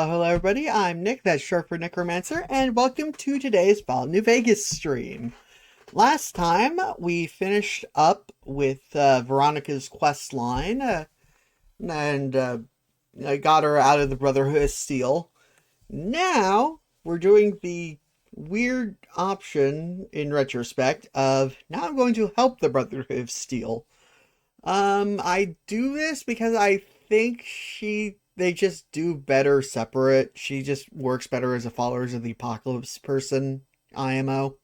Hello everybody, I'm Nick, that's short for Necromancer, and welcome to today's Fallout New Vegas stream. Last time, we finished up with Veronica's quest line, and I got her out of the Brotherhood of Steel. Now, we're doing the weird option, in retrospect, of now I'm going to help the Brotherhood of Steel. I do this because I think they just do better separate. She just works better as a Followers of the Apocalypse person, IMO.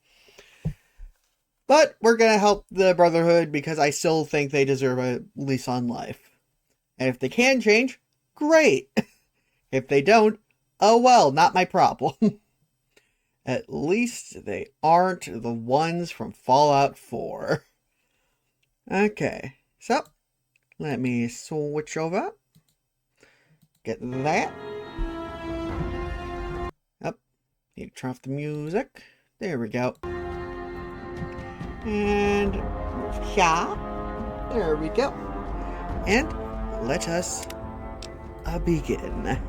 But we're gonna help the Brotherhood because I still think they deserve a lease on life. And if they can change, great. If they don't, oh well, not my problem. At least they aren't the ones from Fallout 4. Okay, so let me switch over. Get that. Up. Need to turn off the music. There we go. And yeah. There we go. And let us begin.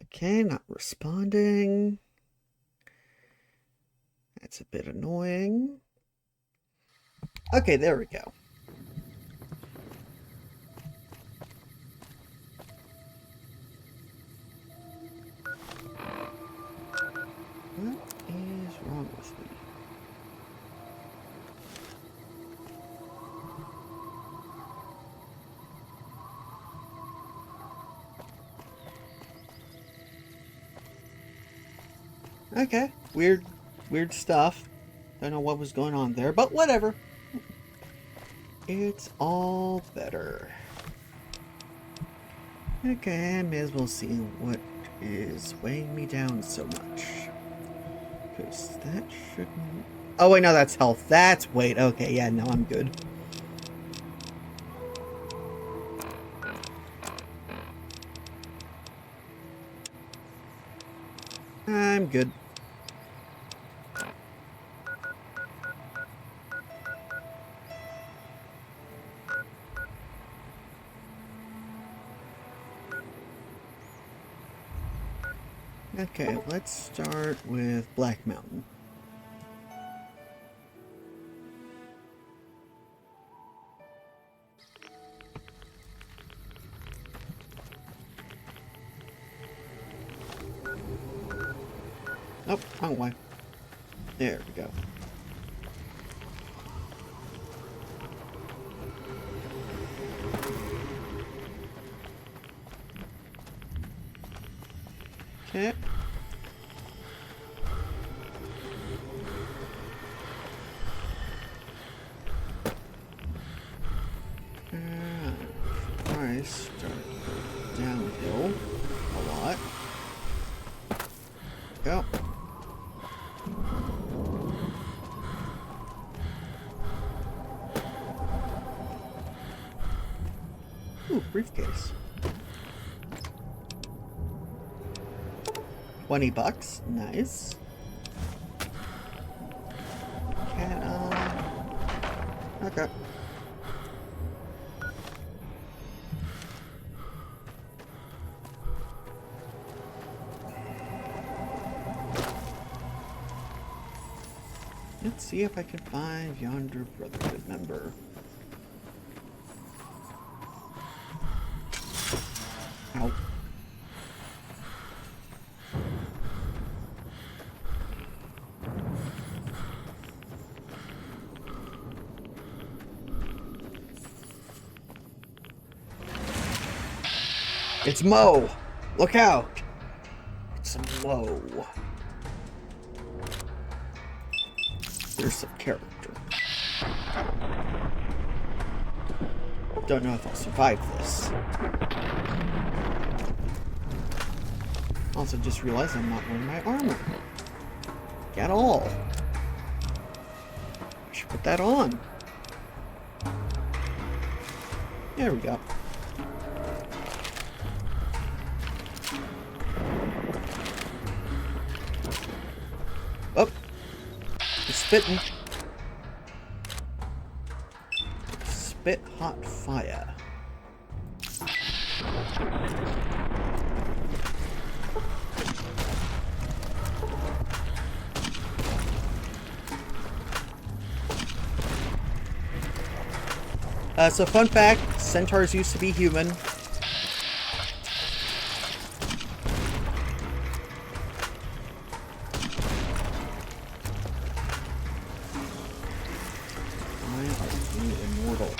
Okay, not responding. That's a bit annoying. Okay, there we go. What is wrong with me? Okay, weird stuff. Don't know what was going on there, but whatever. It's all better. Okay, I may as well see what is weighing me down so much. Because that shouldn't... Oh, wait, no, that's health. That's weight. Okay, yeah, no, I'm good. I'm good. Okay, let's start with Black Mountain. Oh, wrong way. There we go. Okay. I start downhill a lot. Go. Ooh, briefcase. $20. Nice. Okay. Let's see if I can find yonder Brotherhood member. Ow. It's Mo! Look out! It's Mo. There's some character. Don't know if I'll survive this. Also just realized I'm not wearing my armor. At all. I should put that on. There we go. Oh, it's spitting. bit hot fire. So fun fact, centaurs used to be human. Why are you immortal?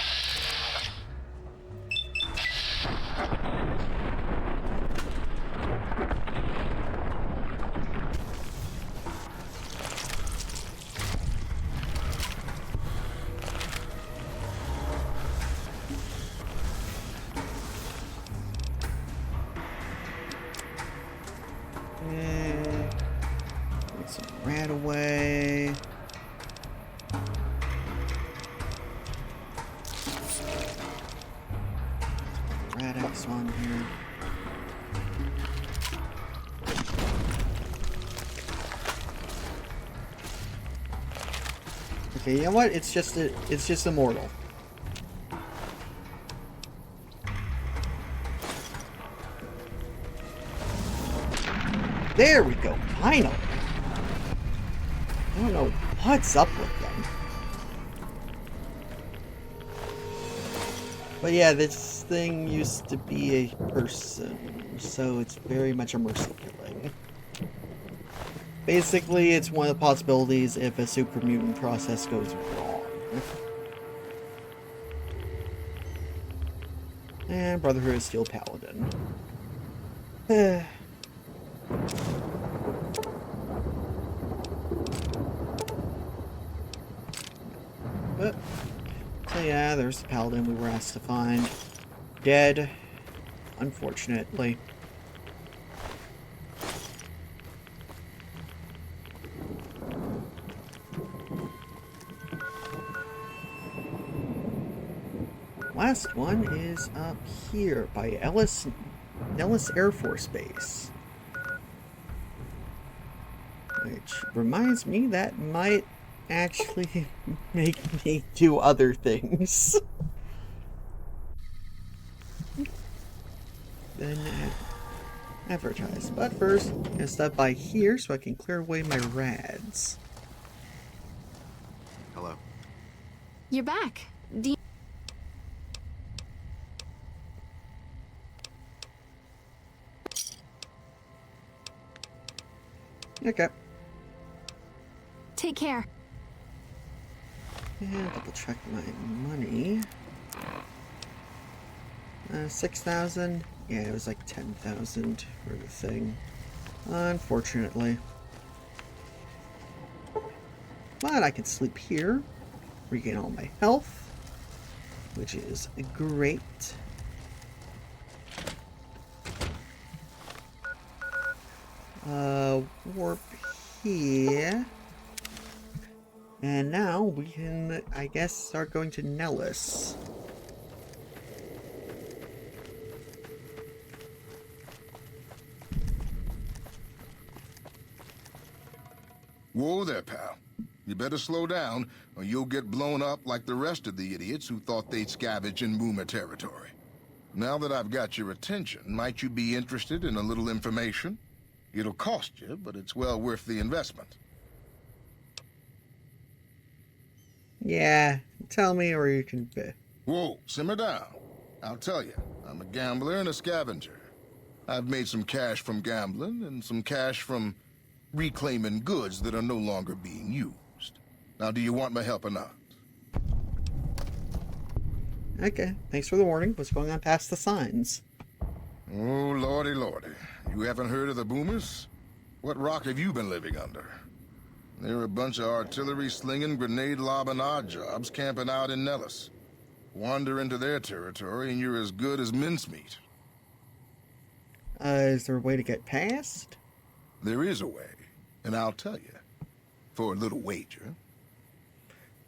Get some rat away. Rat X on here. Okay, you know what? It's just immortal. There we go, finally. I don't know what's up with them. But yeah, this thing used to be a person, so it's very much a mercy killing. Basically, it's one of the possibilities if a super mutant process goes wrong. And Brotherhood of Steel Paladin. But, so yeah, there's the Paladin we were asked to find. Dead, unfortunately. Last one is up here by Nellis Air Force Base. Which reminds me that might actually make me do other things. Then advertise. But first, I'm gonna stop by here so I can clear away my rads. Hello. You're back. Okay. Take care. And double check my money. 6,000? Yeah, it was like 10,000 for the thing. Unfortunately. But I can sleep here. Regain all my health. Which is great. Warp here. And now we can, I guess, start going to Nellis. Whoa there, pal. You better slow down, or you'll get blown up like the rest of the idiots who thought they'd scavenge in Boomer territory. Now that I've got your attention, might you be interested in a little information? It'll cost you, but it's well worth the investment. Yeah, tell me or you can... Whoa, simmer down. I'll tell you, I'm a gambler and a scavenger. I've made some cash from gambling and some cash from reclaiming goods that are no longer being used. Now, do you want my help or not? Okay, thanks for the warning. What's going on past the signs? Oh, lordy, lordy. You haven't heard of the Boomers? What rock have you been living under? They're a bunch of artillery-slinging, grenade-lobbing odd jobs camping out in Nellis. Wander into their territory and you're as good as mincemeat. Is there a way to get past? There is a way, and I'll tell you. For a little wager.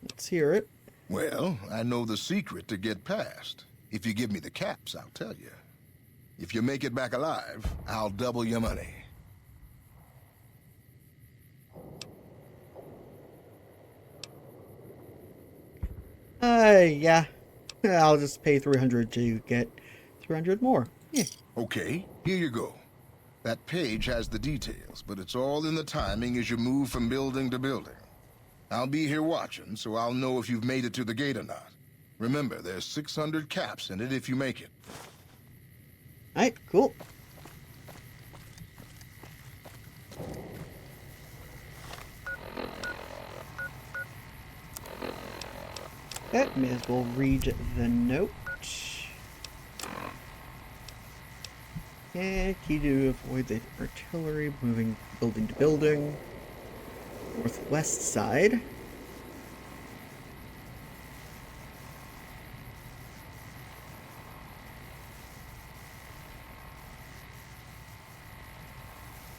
Let's hear it. Well, I know the secret to get past. If you give me the caps, I'll tell you. If you make it back alive, I'll double your money. Yeah. I'll just pay 300 to get 300 more. Yeah. Okay, here you go. That page has the details, but it's all in the timing as you move from building to building. I'll be here watching, so I'll know if you've made it to the gate or not. Remember, there's 600 caps in it if you make it. Alright, cool. Okay, may as well read the note. Yeah, key to avoid the artillery moving building to building. Northwest side.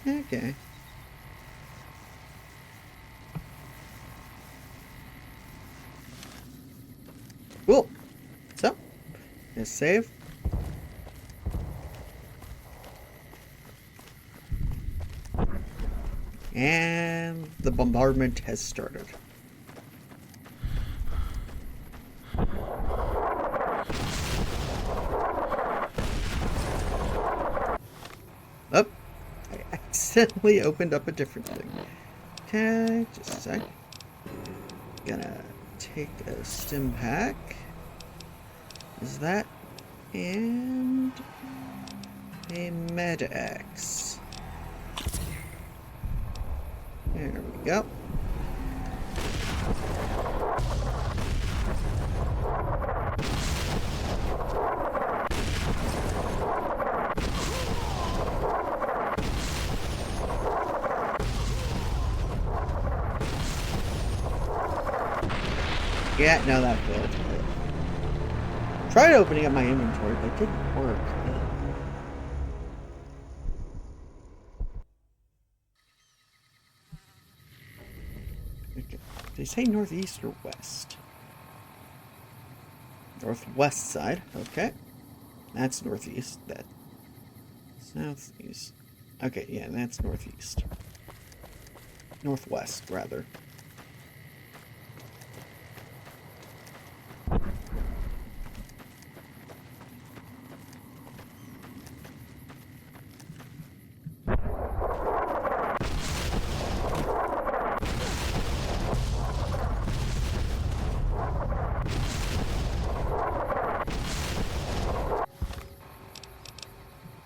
Okay. Cool. So, let's save. And the bombardment has started. Oh, I accidentally opened up a different thing. Okay, just a sec. Gonna take a stim pack. Is that? And a med X. There we go. Yeah, no, that failed. Tried opening up my inventory, but it didn't work. Okay. They say northeast or west? Northwest side. Okay. That's northeast. That southeast. Okay, yeah, that's northeast. Northwest, rather.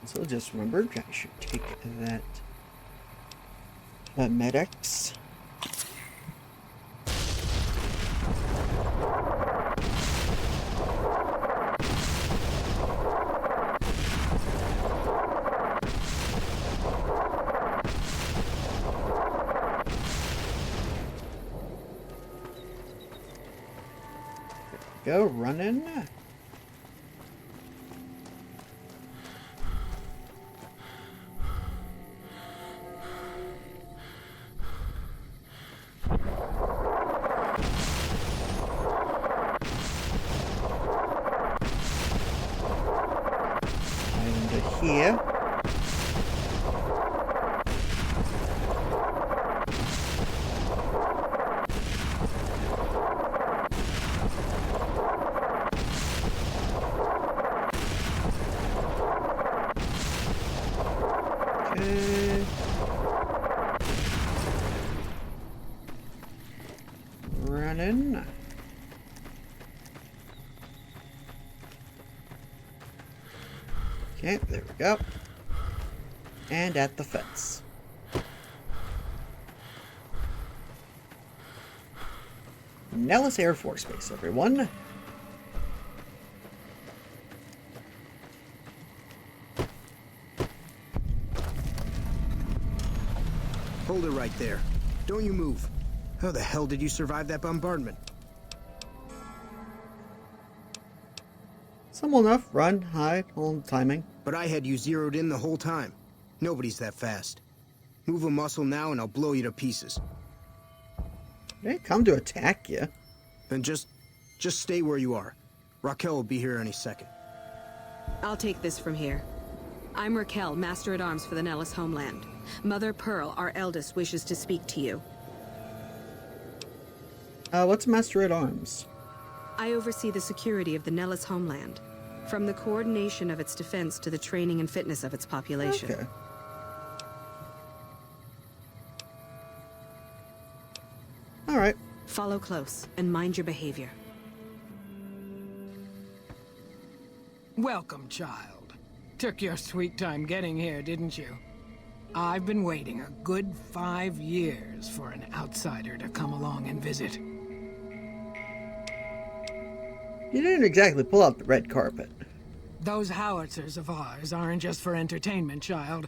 So just remembered I should take that Med-X. Go running. Here. Okay. Running. Okay, there we go. And at the fence. Nellis Air Force Base, everyone. Hold it right there. Don't you move. How the hell did you survive that bombardment? Simple enough. Run, hide, hold timing. But I had you zeroed in the whole time. Nobody's that fast. Move a muscle now and I'll blow you to pieces. They didn't come to attack you. Then just stay where you are. Raquel will be here any second. I'll take this from here. I'm Raquel, Master-at-Arms for the Nellis homeland. Mother Pearl, our eldest, wishes to speak to you. What's Master-at-Arms? I oversee the security of the Nellis homeland, from the coordination of its defense to the training and fitness of its population. Okay. All right. Follow close and mind your behavior. Welcome, child. Took your sweet time getting here, didn't you? I've been waiting a good 5 years for an outsider to come along and visit. You didn't exactly pull out the red carpet. Those howitzers of ours aren't just for entertainment, child.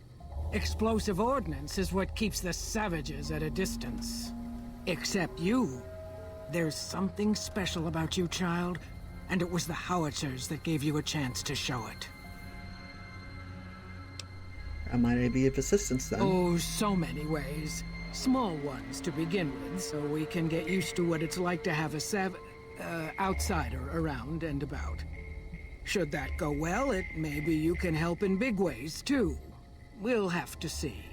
Explosive ordnance is what keeps the savages at a distance. Except you. There's something special about you, child, and it was the howitzers that gave you a chance to show it. How might I be of assistance then? Oh, so many ways. Small ones to begin with, so we can get used to what it's like to have a outsider around and about. Should that go well, maybe you can help in big ways, too. We'll have to see.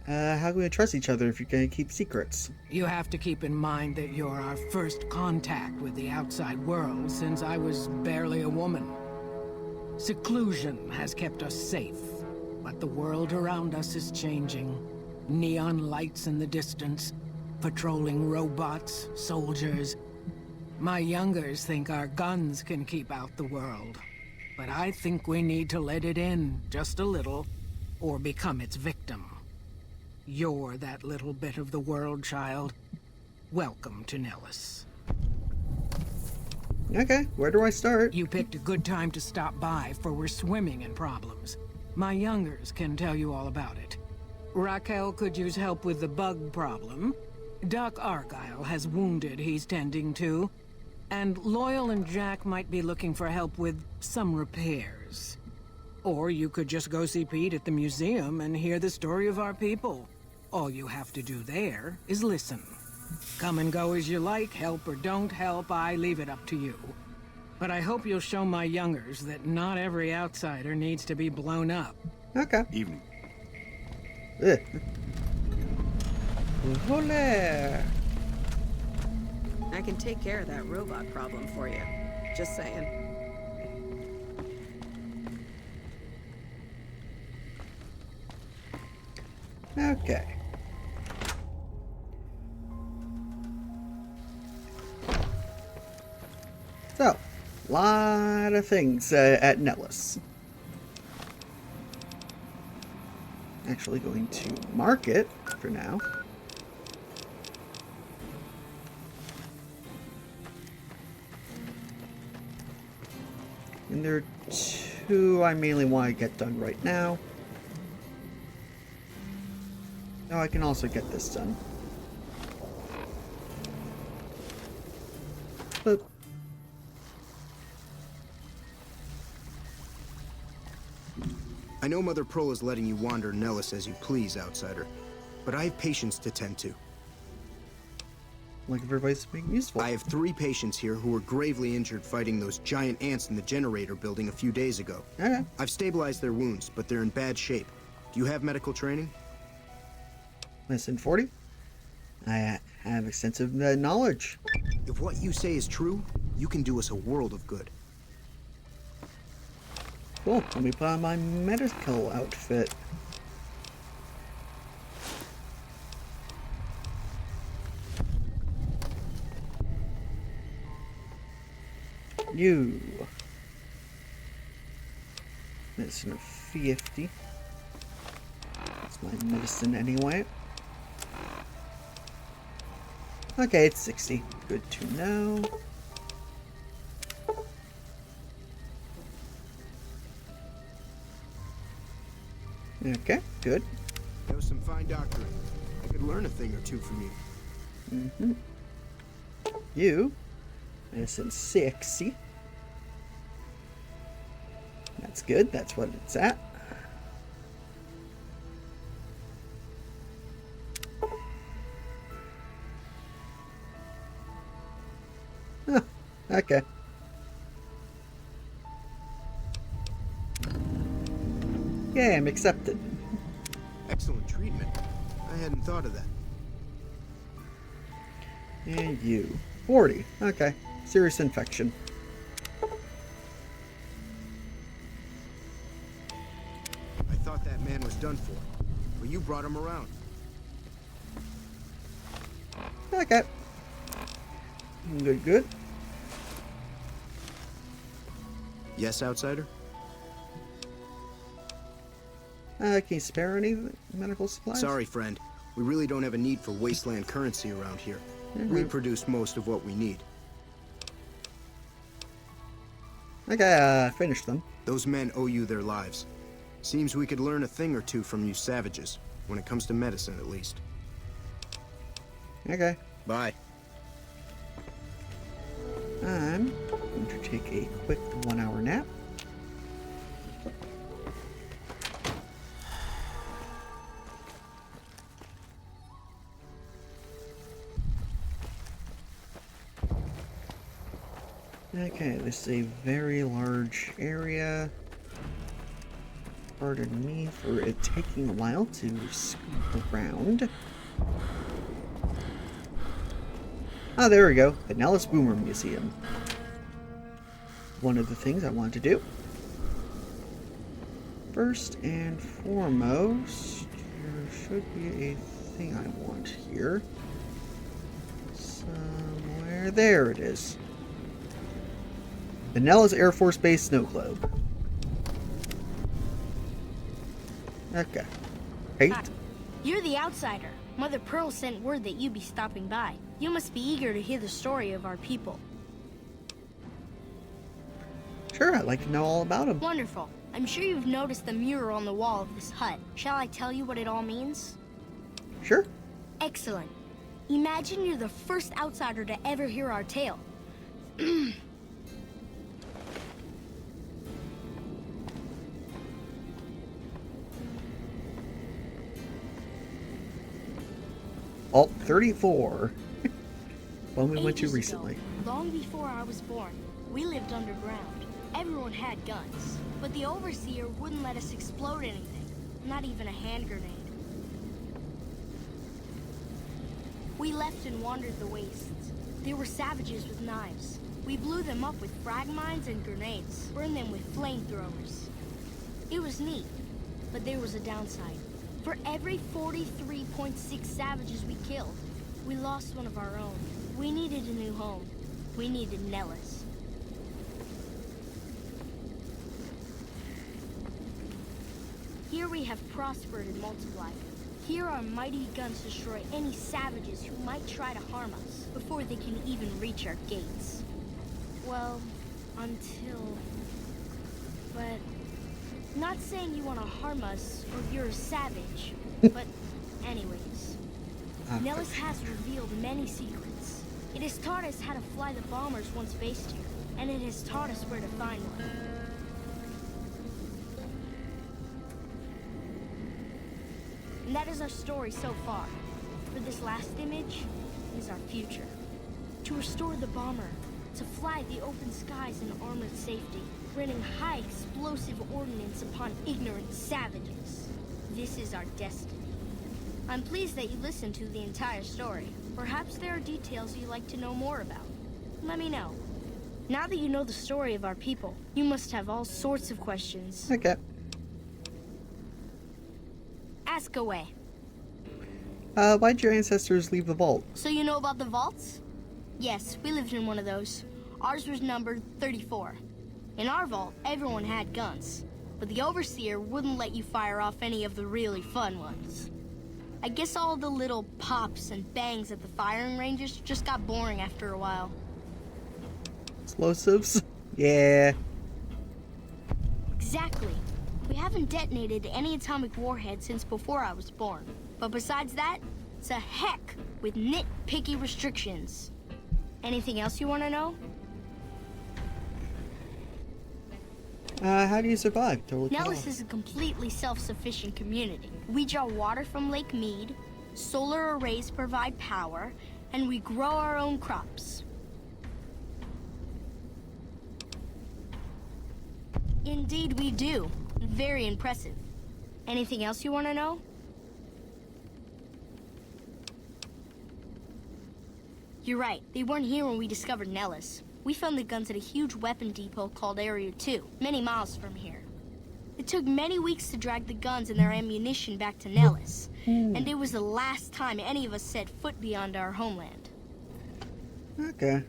How can we trust each other if you're gonna keep secrets? You have to keep in mind that you're our first contact with the outside world since I was barely a woman. Seclusion has kept us safe, but the world around us is changing. Neon lights in the distance, patrolling robots, soldiers. My youngers think our guns can keep out the world, but I think we need to let it in just a little, or become its victim. You're that little bit of the world, child. Welcome to Nellis. Okay, where do I start? You picked a good time to stop by, for we're swimming in problems. My youngers can tell you all about it. Raquel could use help with the bug problem. Doc Argyle has wounded he's tending to. And Loyal and Jack might be looking for help with some repairs. Or you could just go see Pete at the museum and hear the story of our people. All you have to do there is listen. Come and go as you like, help or don't help, I leave it up to you. But I hope you'll show my youngers that not every outsider needs to be blown up. Okay. Evening. Ugh. Hola. I can take care of that robot problem for you. Just saying. Okay. So, lot of things at Nellis. Actually going to mark it for now. And there are two I mainly want to get done right now. Oh, I can also get this done. But I know Mother Pearl is letting you wander Nellis as you please, outsider, but I have patients to tend to. like everybody's being useful. I have 3 patients here who were gravely injured fighting those giant ants in the generator building a few days ago. Okay. I've stabilized their wounds, but they're in bad shape. Do you have medical training? Lesson 40. I have extensive knowledge. If what you say is true, you can do us a world of good. Cool. Let me put on my medical outfit. You. Medicine of 50. That's my medicine anyway. Okay, it's 60. Good to know. Okay, good. That was some fine doctoring. I could learn a thing or two from you. Mm-hmm. You. Medicine 60. That's good. That's what it's at. Huh, okay. Yeah, I'm accepted. Excellent treatment. I hadn't thought of that. And you. 40. Okay. Serious infection. I thought that man was done for, but you brought him around. Okay. Good, good. Yes, outsider? Can you spare any medical supplies? Sorry, friend. We really don't have a need for wasteland currency around here. We produce most of what we need. Okay, finish them. Those men owe you their lives. Seems we could learn a thing or two from you savages, when it comes to medicine at least. Okay. Bye. I'm going to take a quick 1-hour nap. Okay, this is a very large area. Pardon me for it taking a while to scoop around. Ah, there we go. The Nellis Boomer Museum. One of the things I want to do. First and foremost, there should be a thing I want here. Somewhere. There it is. The Nellis Air Force Base Snow Globe. Okay. Hey. Hi. You're the outsider. Mother Pearl sent word that you'd be stopping by. You must be eager to hear the story of our people. Sure, I'd like to know all about them. Wonderful. I'm sure you've noticed the mural on the wall of this hut. Shall I tell you what it all means? Sure. Excellent. Imagine you're the first outsider to ever hear our tale. Alt 34. One we went to Ages recently. ago, long before I was born, we lived underground. Everyone had guns, but the Overseer wouldn't let us explode anything, not even a hand grenade. We left and wandered the wastes. There were savages with knives. We blew them up with frag mines and grenades, burned them with flamethrowers. It was neat, but there was a downside. For every 43.6 savages we killed, we lost one of our own. We needed a new home. We needed Nellis. Here we have prospered and multiplied. Here our mighty guns destroy any savages who might try to harm us before they can even reach our gates. Well, until... But... Not saying you want to harm us or you're a savage, but anyways. Nellis has revealed many secrets. It has taught us how to fly the bombers once based here, and it has taught us where to find one. And that is our story so far. For this last image is our future. To restore the bomber, to fly the open skies in armored safety, raining high explosive ordnance upon ignorant savages. This is our destiny. I'm pleased that you listened to the entire story. Perhaps there are details you'd like to know more about. Let me know. Now that you know the story of our people, you must have all sorts of questions. Okay. Ask away. Why'd your ancestors leave the vault? So you know about the vaults? Yes, we lived in one of those. Ours was numbered 34. In our vault, everyone had guns, but the Overseer wouldn't let you fire off any of the really fun ones. I guess all the little pops and bangs at the firing ranges just got boring after a while. Explosives? Yeah. Exactly. We haven't detonated any atomic warheads since before I was born. But besides that, it's a heck with nitpicky restrictions. Anything else you want to know? How do you survive? Totally cut Nellis off. is a completely self-sufficient community. We draw water from Lake Mead, solar arrays provide power, and we grow our own crops. Indeed we do. Very impressive. Anything else you want to know? You're right. They weren't here when we discovered Nellis. We found the guns at a huge weapon depot called Area 2, many miles from here. It took many weeks to drag the guns and their ammunition back to Nellis. And it was the last time any of us set foot beyond our homeland. Okay.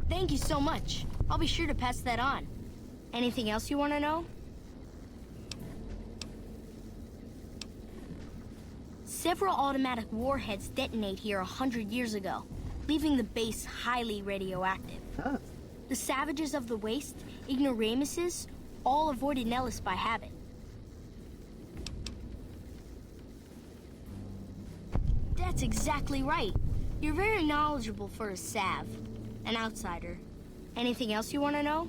Thank you so much. I'll be sure to pass that on. Anything else you want to know? Several automatic warheads detonate here 100 years ago, leaving the base highly radioactive. Huh. The savages of the waste, ignoramuses, all avoided Nellis by habit. That's exactly right. You're very knowledgeable for a Sav, an outsider. Anything else you want to know?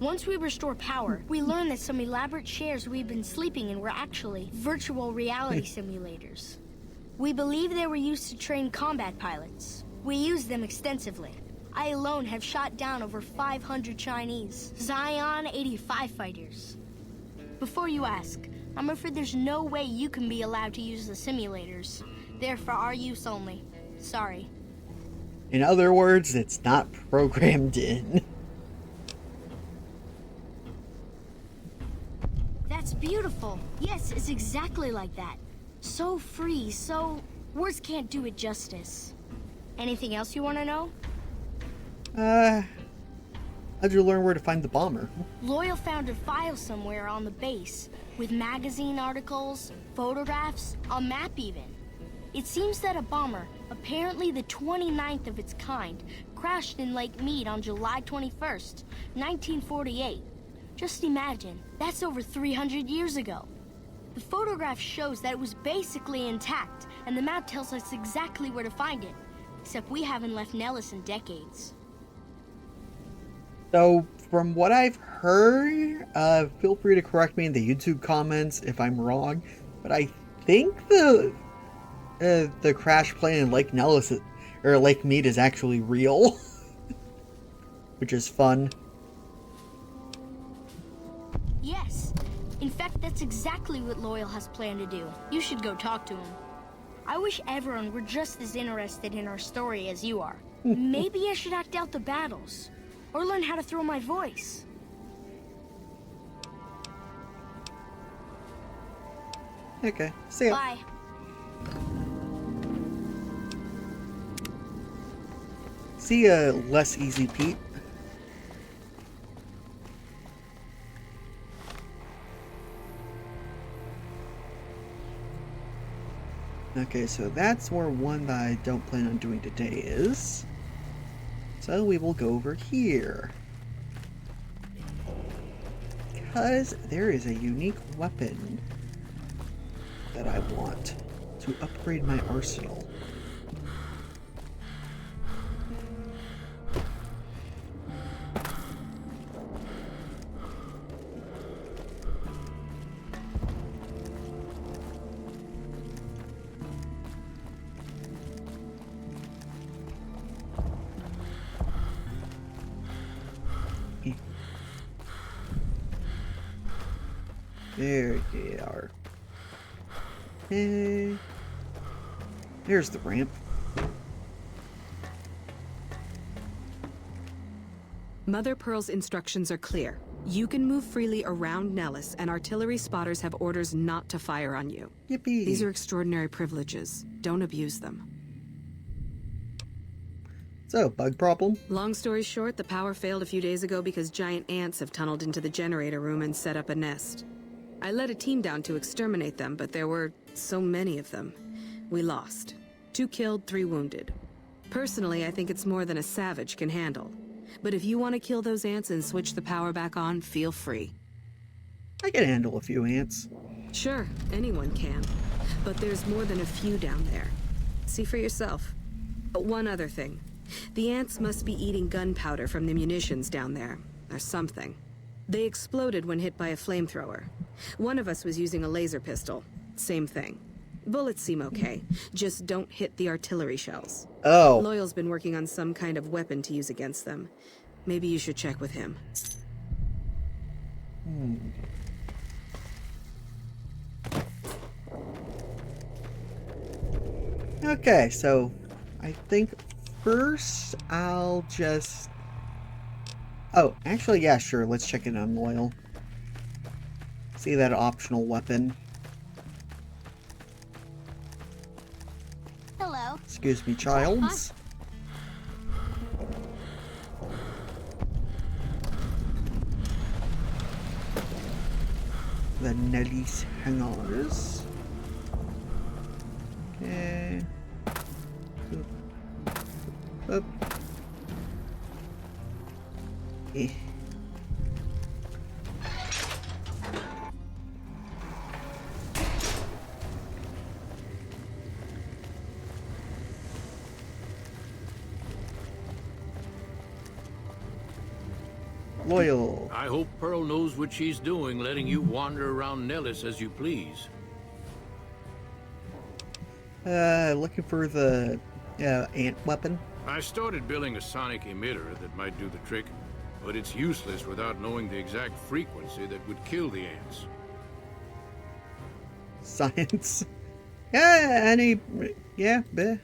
Once we restore power, we learn that some elaborate chairs we've been sleeping in were actually virtual reality simulators. We believe they were used to train combat pilots. We use them extensively. I alone have shot down over 500 Chinese Zion 85 fighters. Before you ask, I'm afraid there's no way you can be allowed to use the simulators. They're for our use only. Sorry. In other words, it's not programmed in. That's beautiful. Yes, it's exactly like that. So free, so... words can't do it justice. Anything else you want to know? How'd you learn where to find the bomber? Loyal found a file somewhere on the base, with magazine articles, photographs, a map even. It seems that a bomber, apparently the 29th of its kind, crashed in Lake Mead on July 21st, 1948. Just imagine, that's over 300 years ago. The photograph shows that it was basically intact, and the map tells us exactly where to find it. Except we haven't left Nellis in decades. So, from what I've heard, feel free to correct me in the YouTube comments if I'm wrong, but I think the crash plane in Lake Nellis, or Lake Mead, is actually real. Which is fun. Yes. In fact, that's exactly what Loyal has planned to do. You should go talk to him. I wish everyone were just as interested in our story as you are. Maybe I should act out the battles. Or learn how to throw my voice. Okay, see ya. Bye. See ya, less easy Pete. Okay, so that's where one that I don't plan on doing today is. So we will go over here. Because there is a unique weapon that I want to upgrade my arsenal. There they are. Hey. There's the ramp. Mother Pearl's instructions are clear. You can move freely around Nellis, and artillery spotters have orders not to fire on you. Yippee. These are extraordinary privileges. Don't abuse them. So, bug problem? Long story short, the power failed a few days ago because giant ants have tunneled into the generator room and set up a nest. I led a team down to exterminate them, but there were so many of them. We lost. 2 killed, 3 wounded. Personally, I think it's more than a savage can handle. But if you want to kill those ants and switch the power back on, feel free. I can handle a few ants. Sure, anyone can. But there's more than a few down there. See for yourself. But one other thing. The ants must be eating gunpowder from the munitions down there, or something. They exploded when hit by a flamethrower. One of us was using a laser pistol. Same thing. Bullets seem okay. Just don't hit the artillery shells. Oh. Loyal's been working on some kind of weapon to use against them. Maybe you should check with him. Okay, so I think first I'll just... Oh, actually, yeah, sure. Let's check in on Loyal. See that optional weapon. Hello. Excuse me, childs. The Nelly's hangars. Okay. Up. Eh. Loyal. I hope Pearl knows what she's doing, letting you wander around Nellis as you please. Looking for the ant weapon. I started building a sonic emitter that might do the trick, but it's useless without knowing the exact frequency that would kill the ants. Science. Yeah, bleh.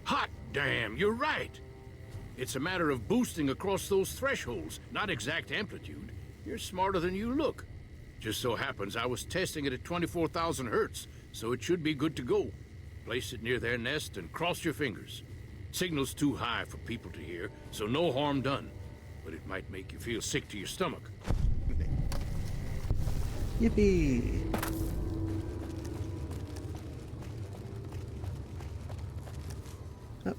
Hot damn, you're right! It's a matter of boosting across those thresholds, not exact amplitude. You're smarter than you look. Just so happens I was testing it at 24,000 hertz, so it should be good to go. Place it near their nest and cross your fingers. Signal's too high for people to hear, so no harm done. But it might make you feel sick to your stomach. Yippee. Oh.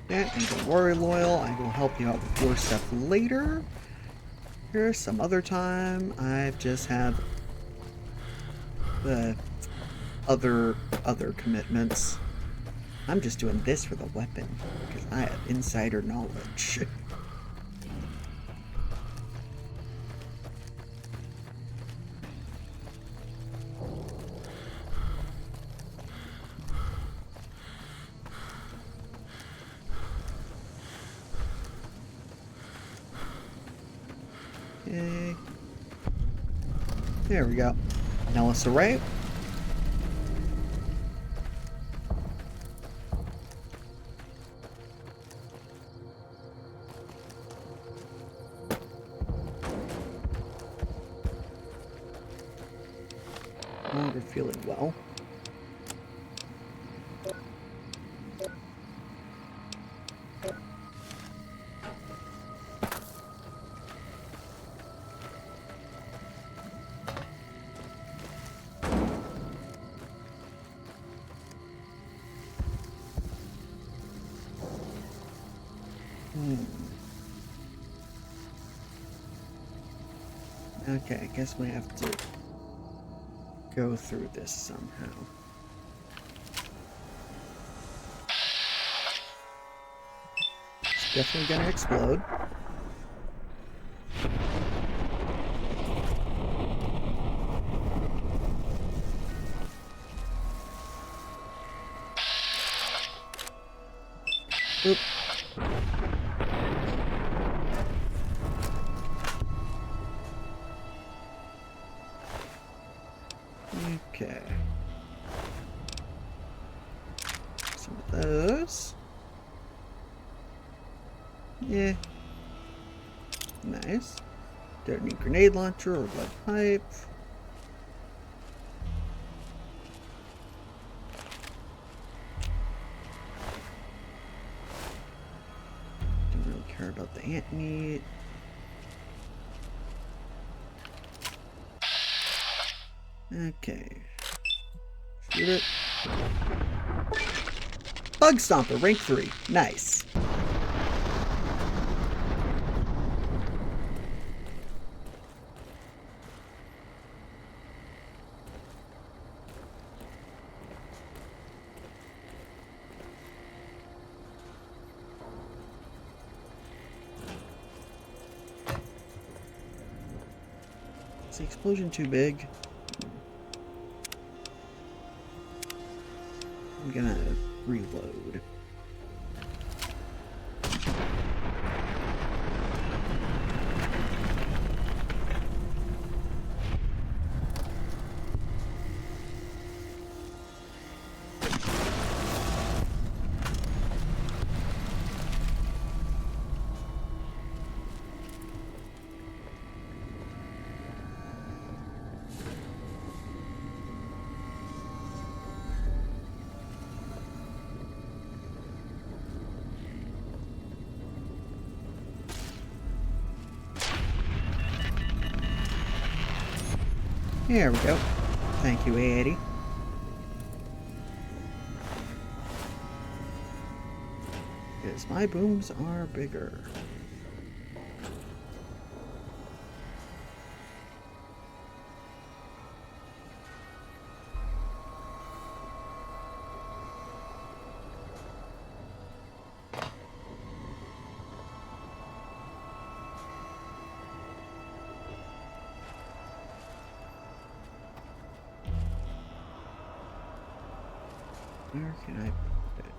Yeah, and don't worry, Loyal. I will help you out with your stuff later. Here's some other time. I just have the other commitments. I'm just doing this for the weapon because I have insider knowledge. Okay. There we go. Nellis Array. Longer feeling well. Okay, I guess we have to go through this somehow. It's definitely gonna explode. Oop. Okay. Some of those. Yeah. Nice. Don't need grenade launcher or lead pipe. Don't really care about the ant meat. Okay. Shoot it. Bug Stomper, rank 3. Nice. Is the explosion too big? I'm gonna reload. There we go. Thank you, Eddie. Because my booms are bigger. Where can I put it?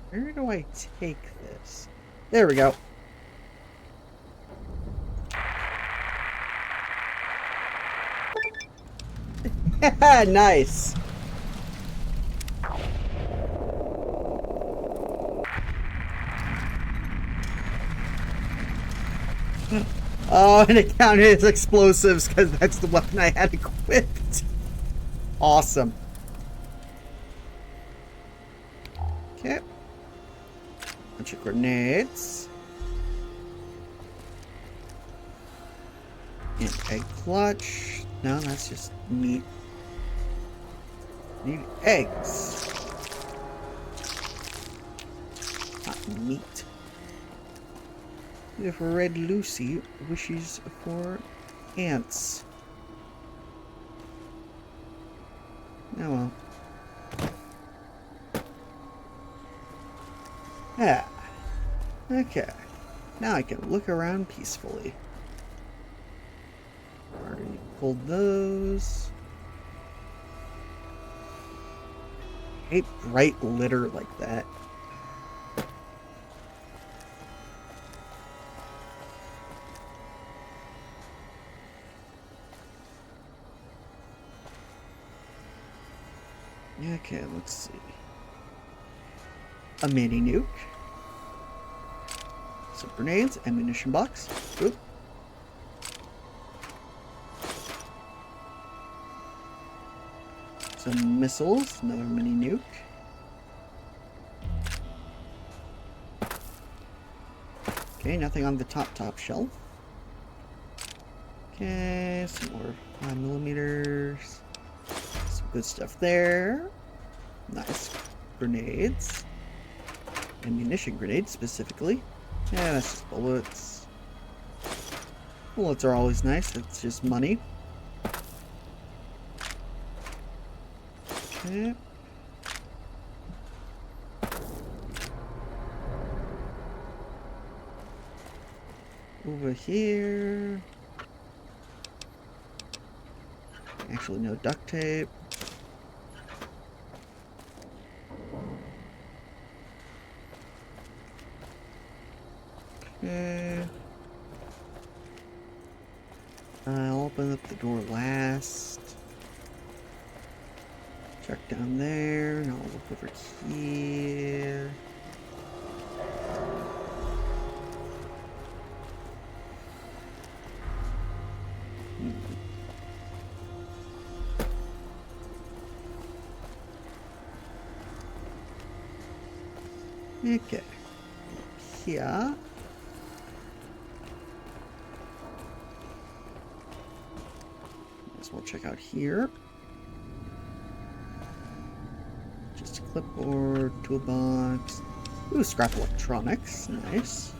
Where do I take this? There we go. Nice. Oh, and it counted as explosives because that's the weapon I had equipped. Awesome. Okay. Bunch of grenades. And egg clutch. No, that's just meat. Need eggs. Not meat. If Red Lucy wishes for ants. Oh well. Yeah. Okay. Now I can look around peacefully. Already pulled those. I hate bright litter like that. Okay, let's see. A mini nuke. Some grenades, ammunition box. Oop. Some missiles, another mini nuke. Okay, nothing on the top shelf. Okay, some more 5mm. Some good stuff there. Nice grenades. Ammunition grenades specifically. Yeah, that's just bullets. Bullets are always nice, it's just money. Okay. Over here. Actually, no duct tape. Okay. I'll open up the door last. Check down there, and I'll look over here. Okay. Here. Guess we'll check out here. Just a clipboard, toolbox. Ooh, scrap electronics. Nice.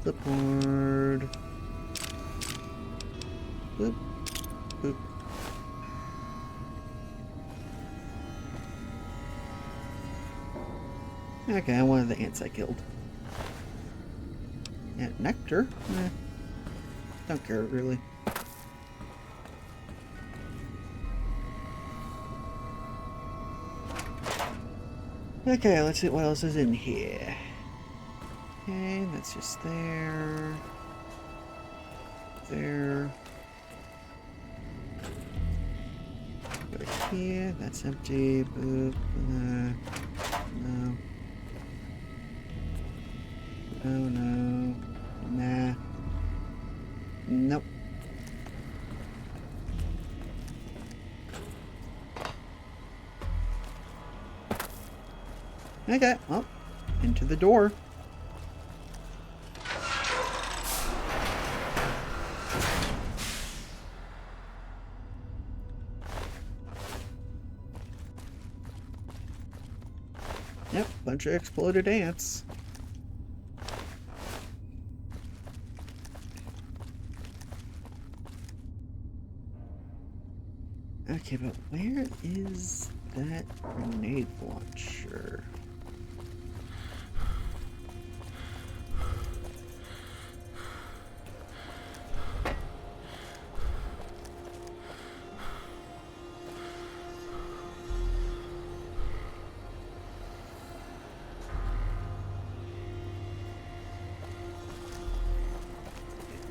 Clipboard. Boop. Boop. Okay, one of the ants I killed. And nectar? Eh, don't care really. Okay, let's see what else is in here. Okay, that's just there. There. here. That's empty. Boop. No. No. Nah. Nope. Okay, well, into the door. Yep, bunch of exploded ants. Okay, but where is that grenade launcher?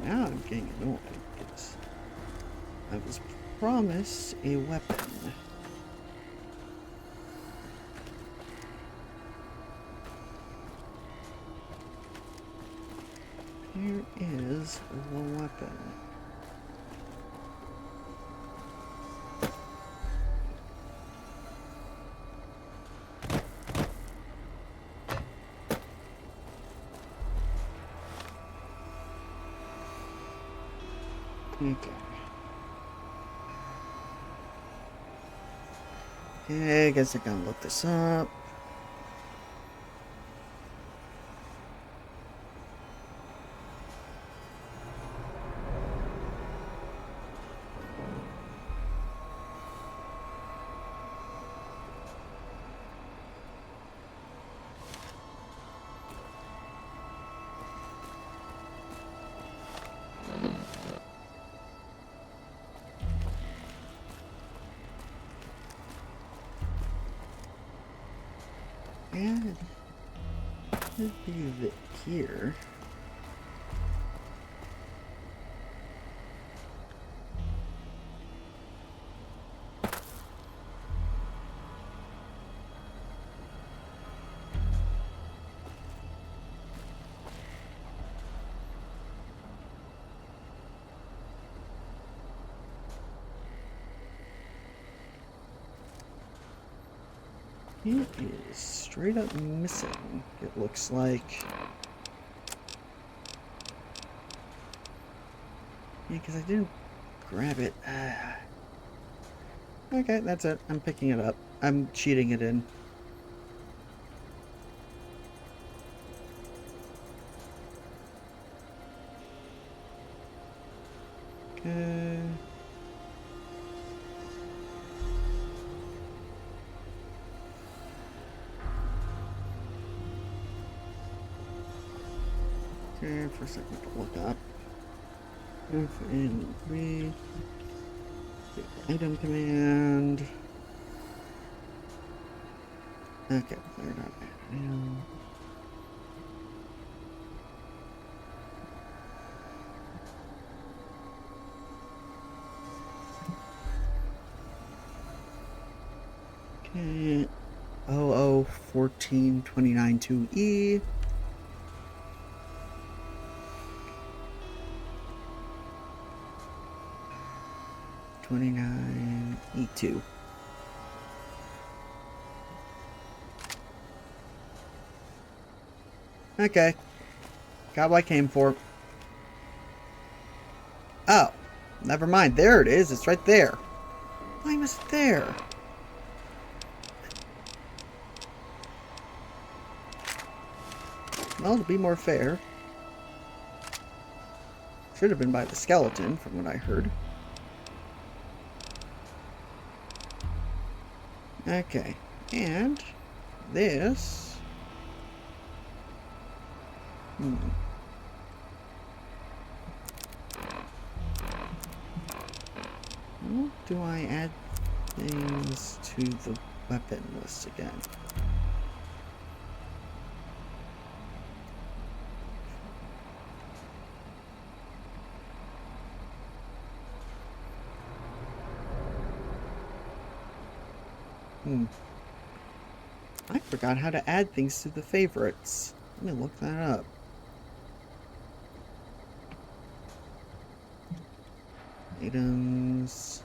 Now I'm getting annoyed because I was promised a weapon. Here is the weapon. Okay. Okay, I guess I gotta look this up. And could be that here. It is straight up missing, it looks like. Yeah, because I didn't grab it. Okay, that's it. I'm picking it up. I'm cheating it in. Okay. Okay, for a second to look up. F and read. Item command. Okay, they're not bad now. Okay. 001429-2E. E2. Okay. Got what I came for. Oh. Never mind. There it is. It's right there. Why was it there? Well, to be more fair. Should have been by the skeleton, from what I heard. Okay, and this... How do I add things to the weapon list again? I forgot how to add things to the favorites. Let me look that up. Items.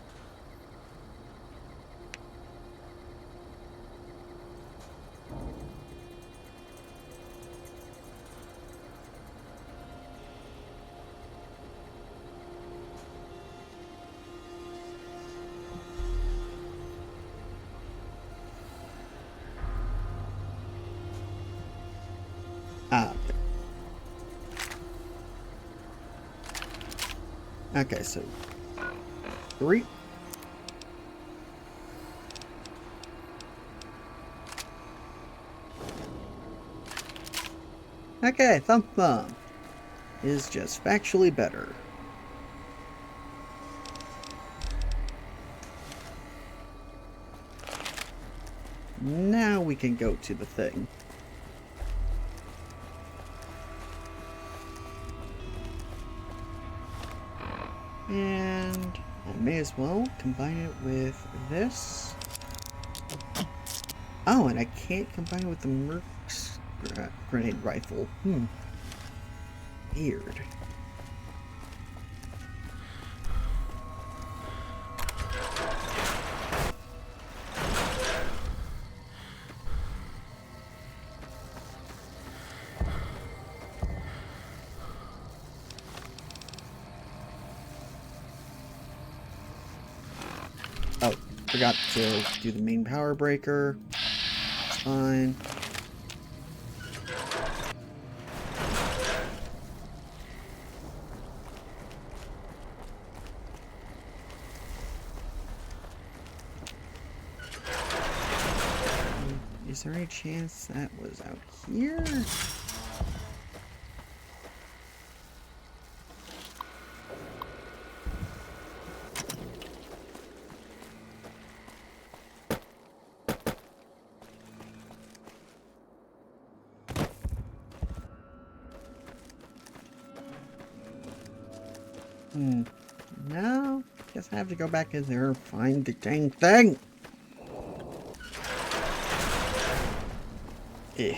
Okay, so 3. Okay, Thump Thump is just factually better. Now we can go to the thing. And I may as well combine it with this. Oh, and I can't combine it with the Merc's grenade rifle. Weird. Oh, forgot to do the main power breaker. It's fine. Is there any chance that was out here? No, guess I have to go back in there and find the dang thing. Eh.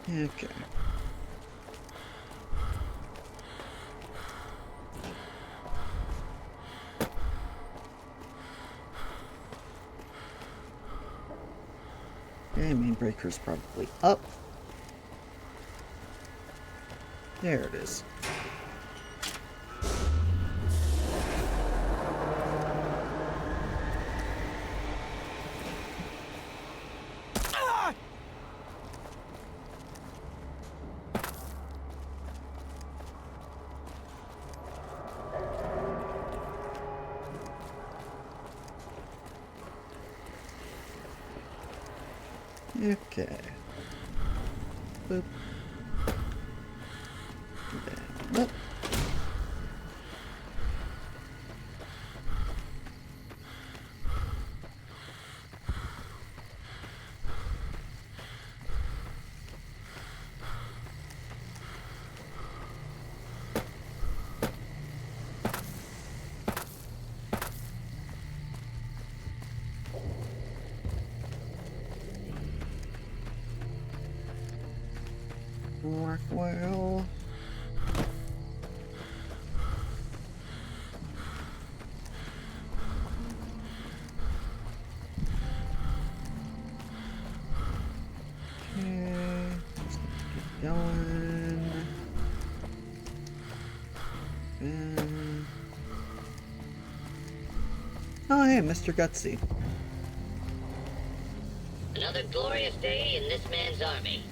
Okay. Okay, main breaker's probably up. There it is. Okay. Boop. Boop. Rockwell. Okay, just keep going. And... oh, hey, Mr. Gutsy. Another glorious day in this man's army.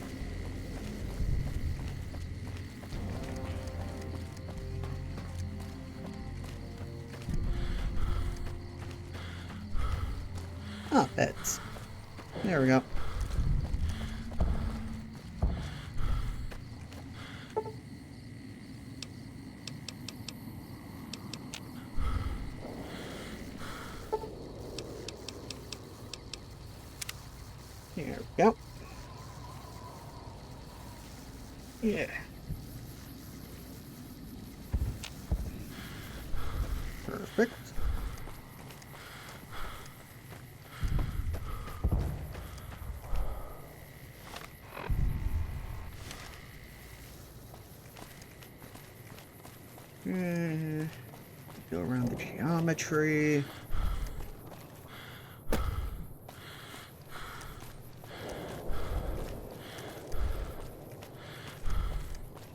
Ah, beds. There we go. Here we go. Yeah. Perfect. Go around the geometry.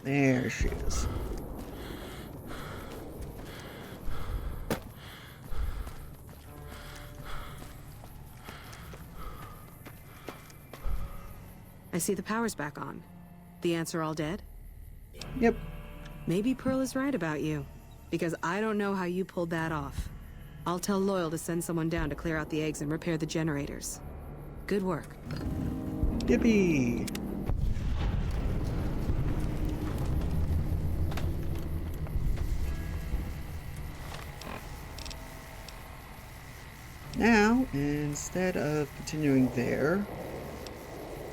There she is. I see the power's back on. The ants are all dead? Yep. Maybe Pearl is right about you. Because I don't know how you pulled that off. I'll tell Loyal to send someone down to clear out the eggs and repair the generators. Good work. Yippee! Now, instead of continuing there,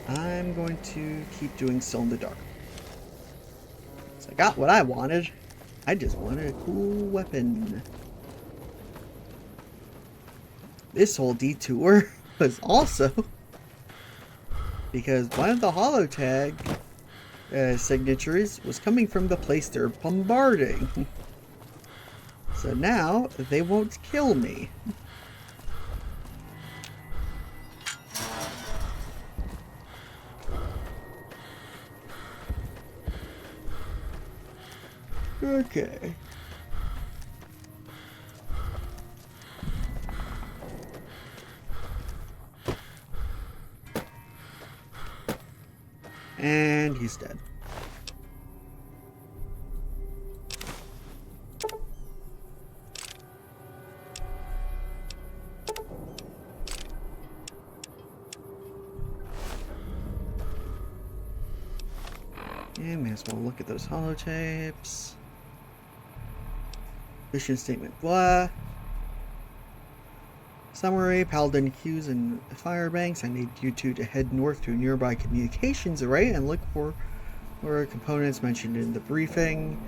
I'm going to keep doing Still in the Dark. So I got what I wanted. I just wanted a cool weapon. This whole detour was also because one of the holotag signatures was coming from the place they're bombarding. So now they won't kill me. Okay. And he's dead. And may as well look at those holotapes. Mission statement, blah. Summary, Paladin queues and firebanks. I need you two to head north to a nearby communications array and look for components mentioned in the briefing.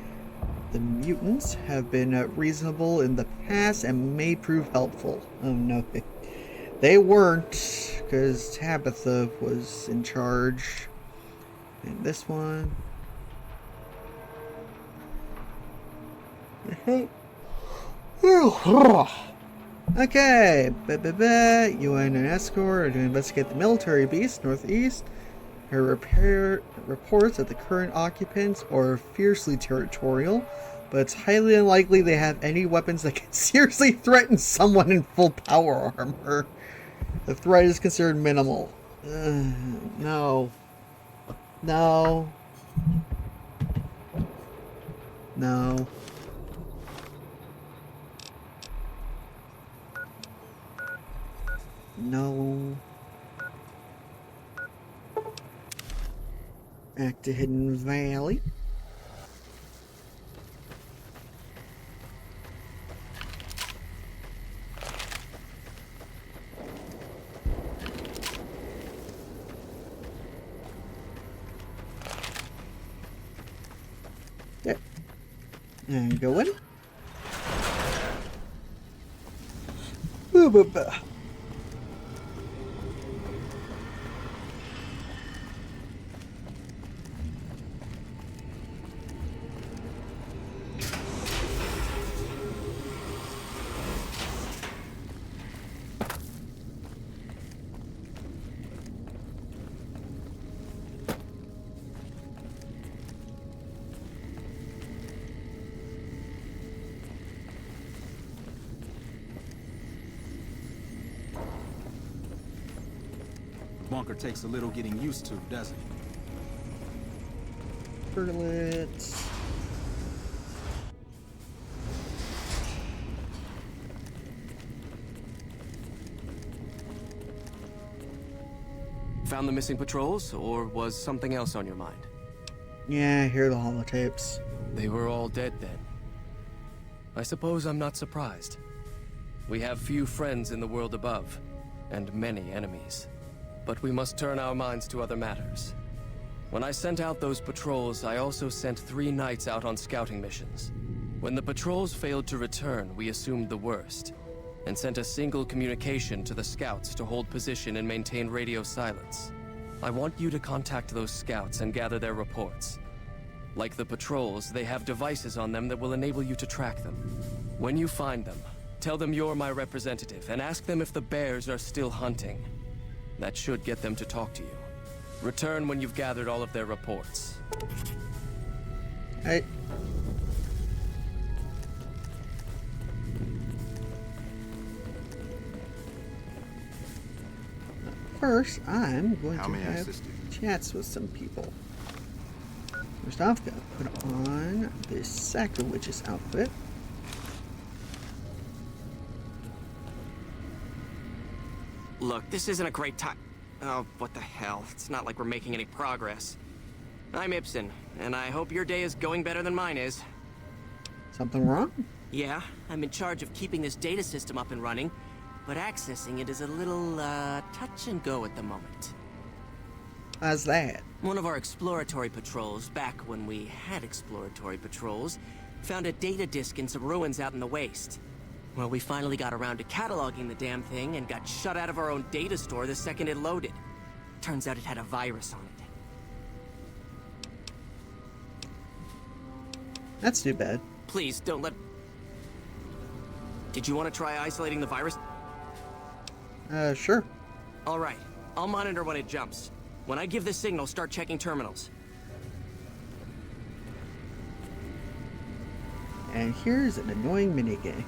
The mutants have been reasonable in the past and may prove helpful. Oh no, they weren't, because Tabitha was in charge. And this one. Okay, you and an escort are to investigate the military base northeast. Her reports that the current occupants are fiercely territorial, but it's highly unlikely they have any weapons that can seriously threaten someone in full power armor. The threat is considered minimal. No. No. No. No. Back to Hidden Valley. There. And go in. Bunker takes a little getting used to, doesn't it? Turtlets. Found the missing patrols, or was something else on your mind? Yeah, I hear the holotapes. They were all dead then. I suppose I'm not surprised. We have few friends in the world above, and many enemies. But we must turn our minds to other matters. When I sent out those patrols, I also sent 3 knights out on scouting missions. When the patrols failed to return, we assumed the worst, and sent a single communication to the scouts to hold position and maintain radio silence. I want you to contact those scouts and gather their reports. Like the patrols, they have devices on them that will enable you to track them. When you find them, tell them you're my representative and ask them if the bears are still hunting. That should get them to talk to you. Return when you've gathered all of their reports. Hey. First, I'm going to have chats with some people. First off, gotta put on this Sacrilegious outfit. Look, this isn't a great time. Oh, what the hell. It's not like we're making any progress. I'm Ibsen, and I hope your day is going better than mine is. Something wrong? Yeah, I'm in charge of keeping this data system up and running, but accessing it is a little, touch and go at the moment. How's that? One of our exploratory patrols, back when we had exploratory patrols, found a data disk in some ruins out in the waste. Well, we finally got around to cataloging the damn thing and got shut out of our own data store the second it loaded. Turns out it had a virus on it. That's too bad. Please, don't let... Did you want to try isolating the virus? Sure. Alright, I'll monitor when it jumps. When I give the signal, start checking terminals. And here's an annoying minigame.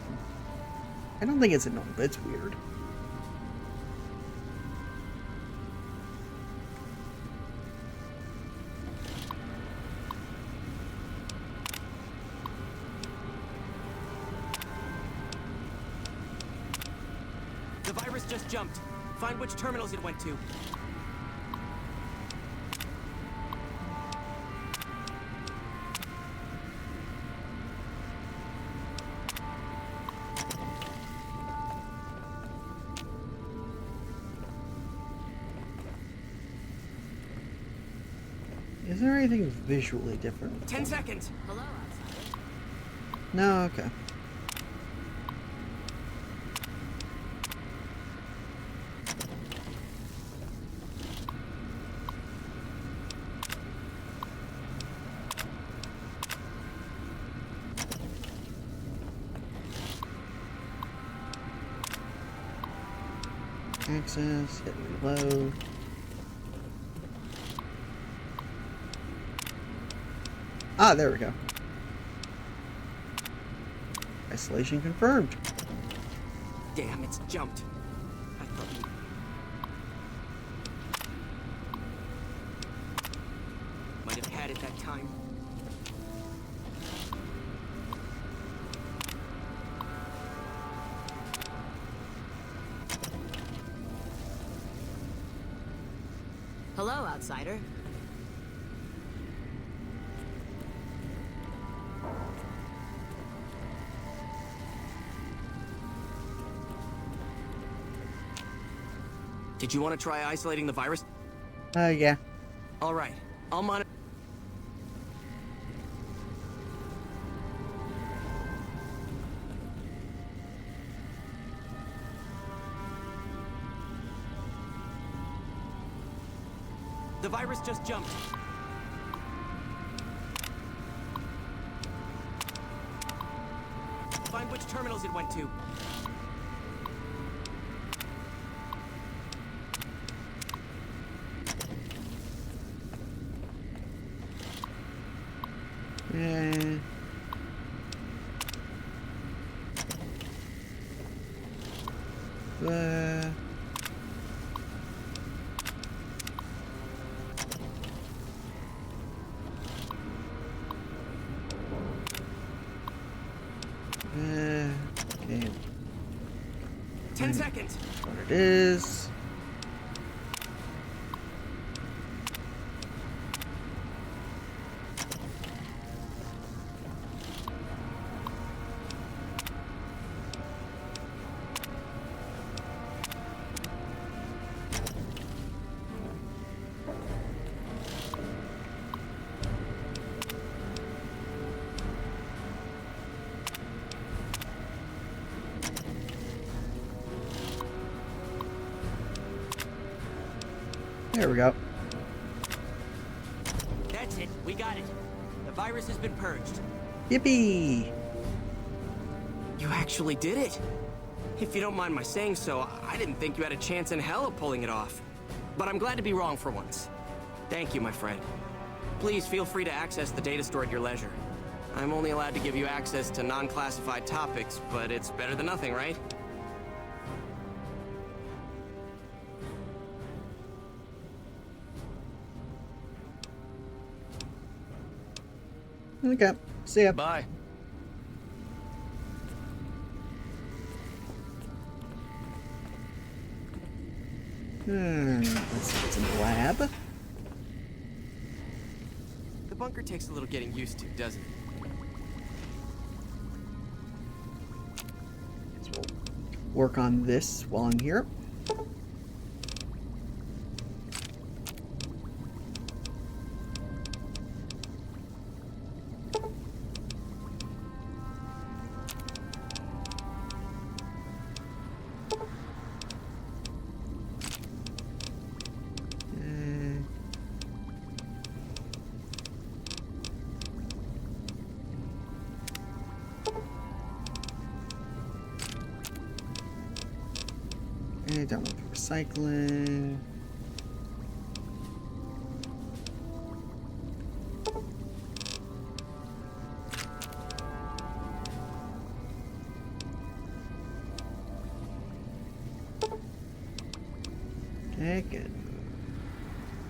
I don't think it's annoying, but it's weird. The virus just jumped. Find which terminals it went to. Is there anything visually different? 10 seconds. Hello, No, okay. Access, hit reload. Ah, there we go. Isolation confirmed. Damn, it's jumped. I thought you... might have had it that time. Hello, outsider. Did you want to try isolating the virus? Yeah. All right, I'll monitor. The virus just jumped. Find which terminals it went to. Okay. 10 seconds. What it is. There we go. That's it. We got it. The virus has been purged. Yippee! You actually did it. If you don't mind my saying so, I didn't think you had a chance in hell of pulling it off. But I'm glad to be wrong for once. Thank you, my friend. Please feel free to access the data store at your leisure. I'm only allowed to give you access to non-classified topics, but it's better than nothing, right? Okay. See ya. Bye. Let's get some lab. The bunker takes a little getting used to, doesn't it? So we'll work on this while I'm here. Okay, done with recycling. Okay, good.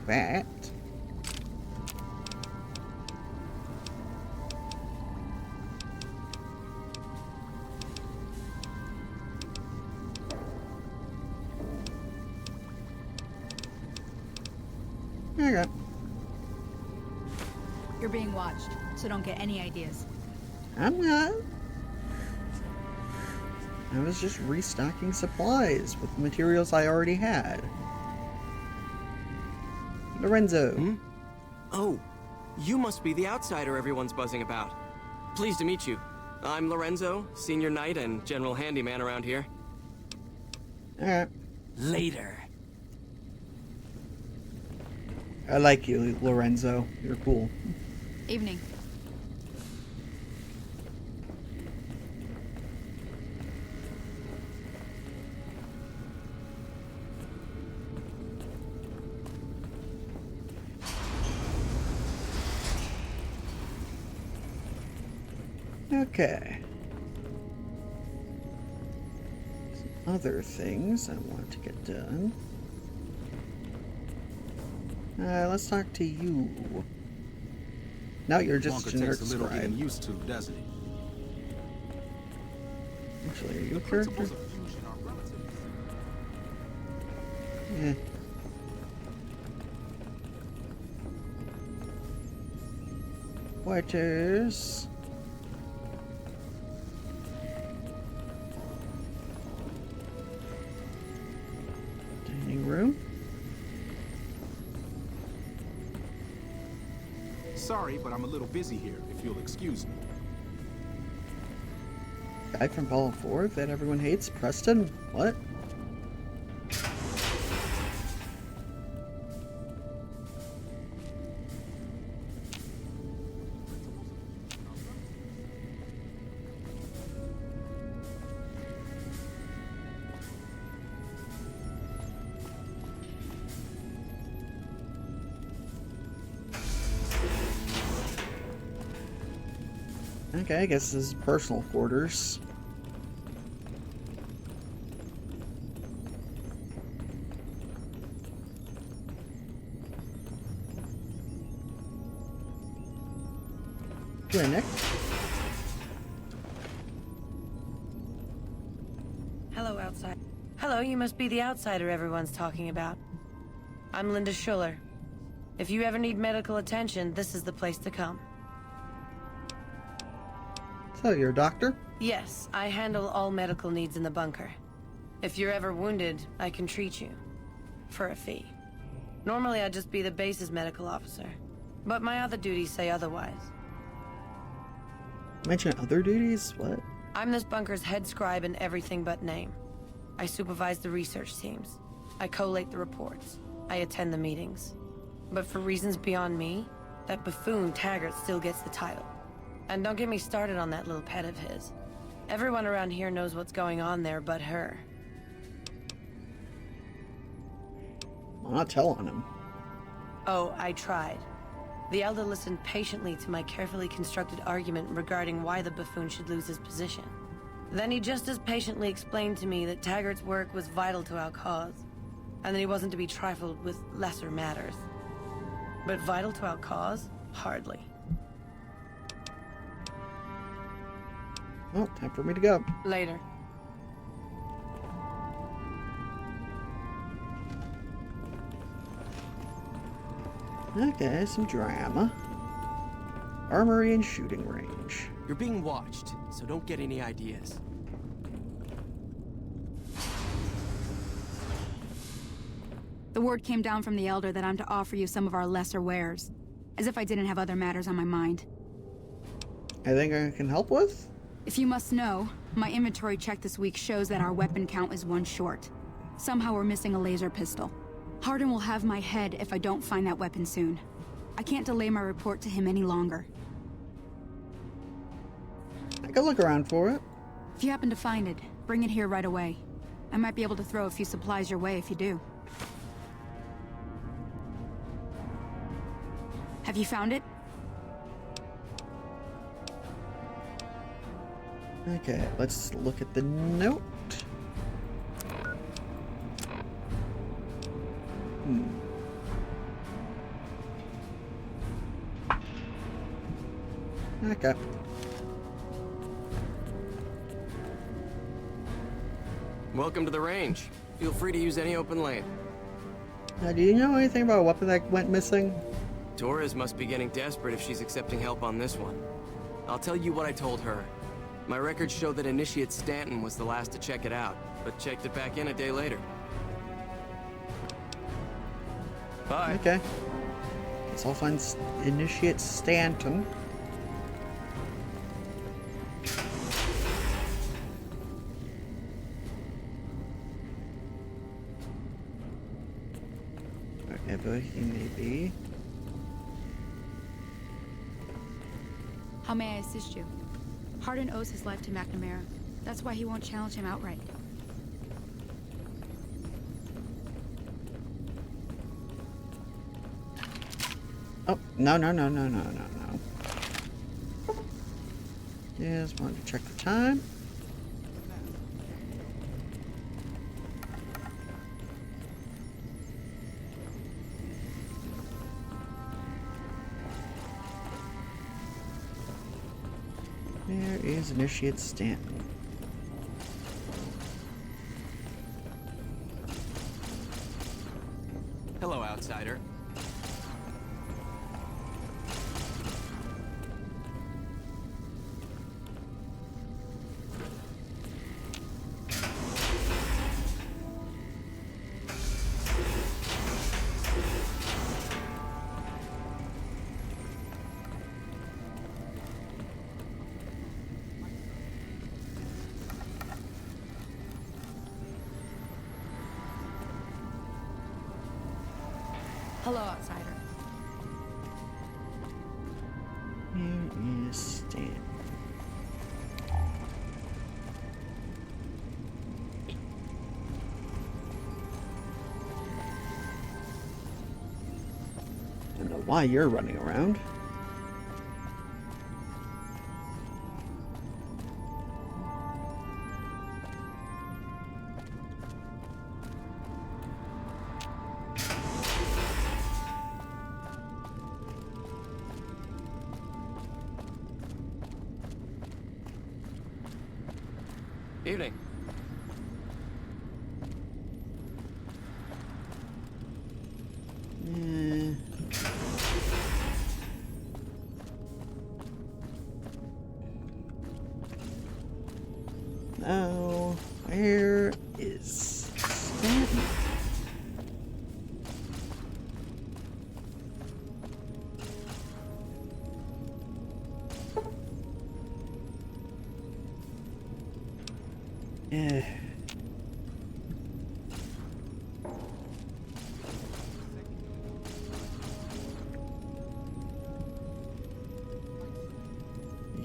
That. Okay. You're being watched, so don't get any ideas. I'm not. I was just restocking supplies with materials I already had. Lorenzo. Hmm? Oh, you must be the outsider everyone's buzzing about. Pleased to meet you. I'm Lorenzo, senior knight and general handyman around here. Alright. Later. I like you, Lorenzo. You're cool. Evening. Okay. Some other things I want to get done. Let's talk to you. No, you're just a generic takes a little scribe. getting used to, doesn't it? Actually, are you a character? Yeah. Quarters. Dining room. Sorry, but I'm a little busy here, if you'll excuse me. Guy from Fallout 4 that everyone hates? Preston? What? Okay, I guess this is personal quarters. Nick. Hello, outside. Hello, you must be the outsider everyone's talking about. I'm Linda Schuller. If you ever need medical attention, this is the place to come. So, you're a doctor? Yes, I handle all medical needs in the bunker. If you're ever wounded, I can treat you. For a fee. Normally, I'd just be the base's medical officer. But my other duties say otherwise. Mention other duties? What? I'm this bunker's head scribe in everything but name. I supervise the research teams. I collate the reports. I attend the meetings. But for reasons beyond me, that buffoon Taggart still gets the title. And don't get me started on that little pet of his. Everyone around here knows what's going on there but her. I'm not telling him. Oh, I tried. The Elder listened patiently to my carefully constructed argument regarding why the buffoon should lose his position. Then he just as patiently explained to me that Taggart's work was vital to our cause, and that he wasn't to be trifled with lesser matters. But vital to our cause? Hardly. Well, time for me to go. Later. Okay, some drama. Armory and shooting range. You're being watched, so don't get any ideas. The word came down from the Elder that I'm to offer you some of our lesser wares. As if I didn't have other matters on my mind. Anything I can help with? If you must know, my inventory check this week shows that our weapon count is 1 short. Somehow we're missing a laser pistol. Hardin will have my head if I don't find that weapon soon. I can't delay my report to him any longer. I can look around for it. If you happen to find it, bring it here right away. I might be able to throw a few supplies your way if you do. Have you found it? Okay, let's look at the note. Okay. Welcome to the range. Feel free to use any open lane. Now, do you know anything about a weapon that went missing? Torres must be getting desperate if she's accepting help on this one. I'll tell you what I told her. My records show that Initiate Stanton was the last to check it out, but checked it back in a day later. Bye. Okay. Guess I'll find Initiate Stanton. Wherever he may be. How may I assist you? Hardin owes his life to McNamara. That's why he won't challenge him outright. Oh, no. Just wanted to check the time. There is Initiate Stanton. Hello, outsider. Hello, outsider. Here is Stanton. I don't know why you're running around. Evening. Now, where is Stanton?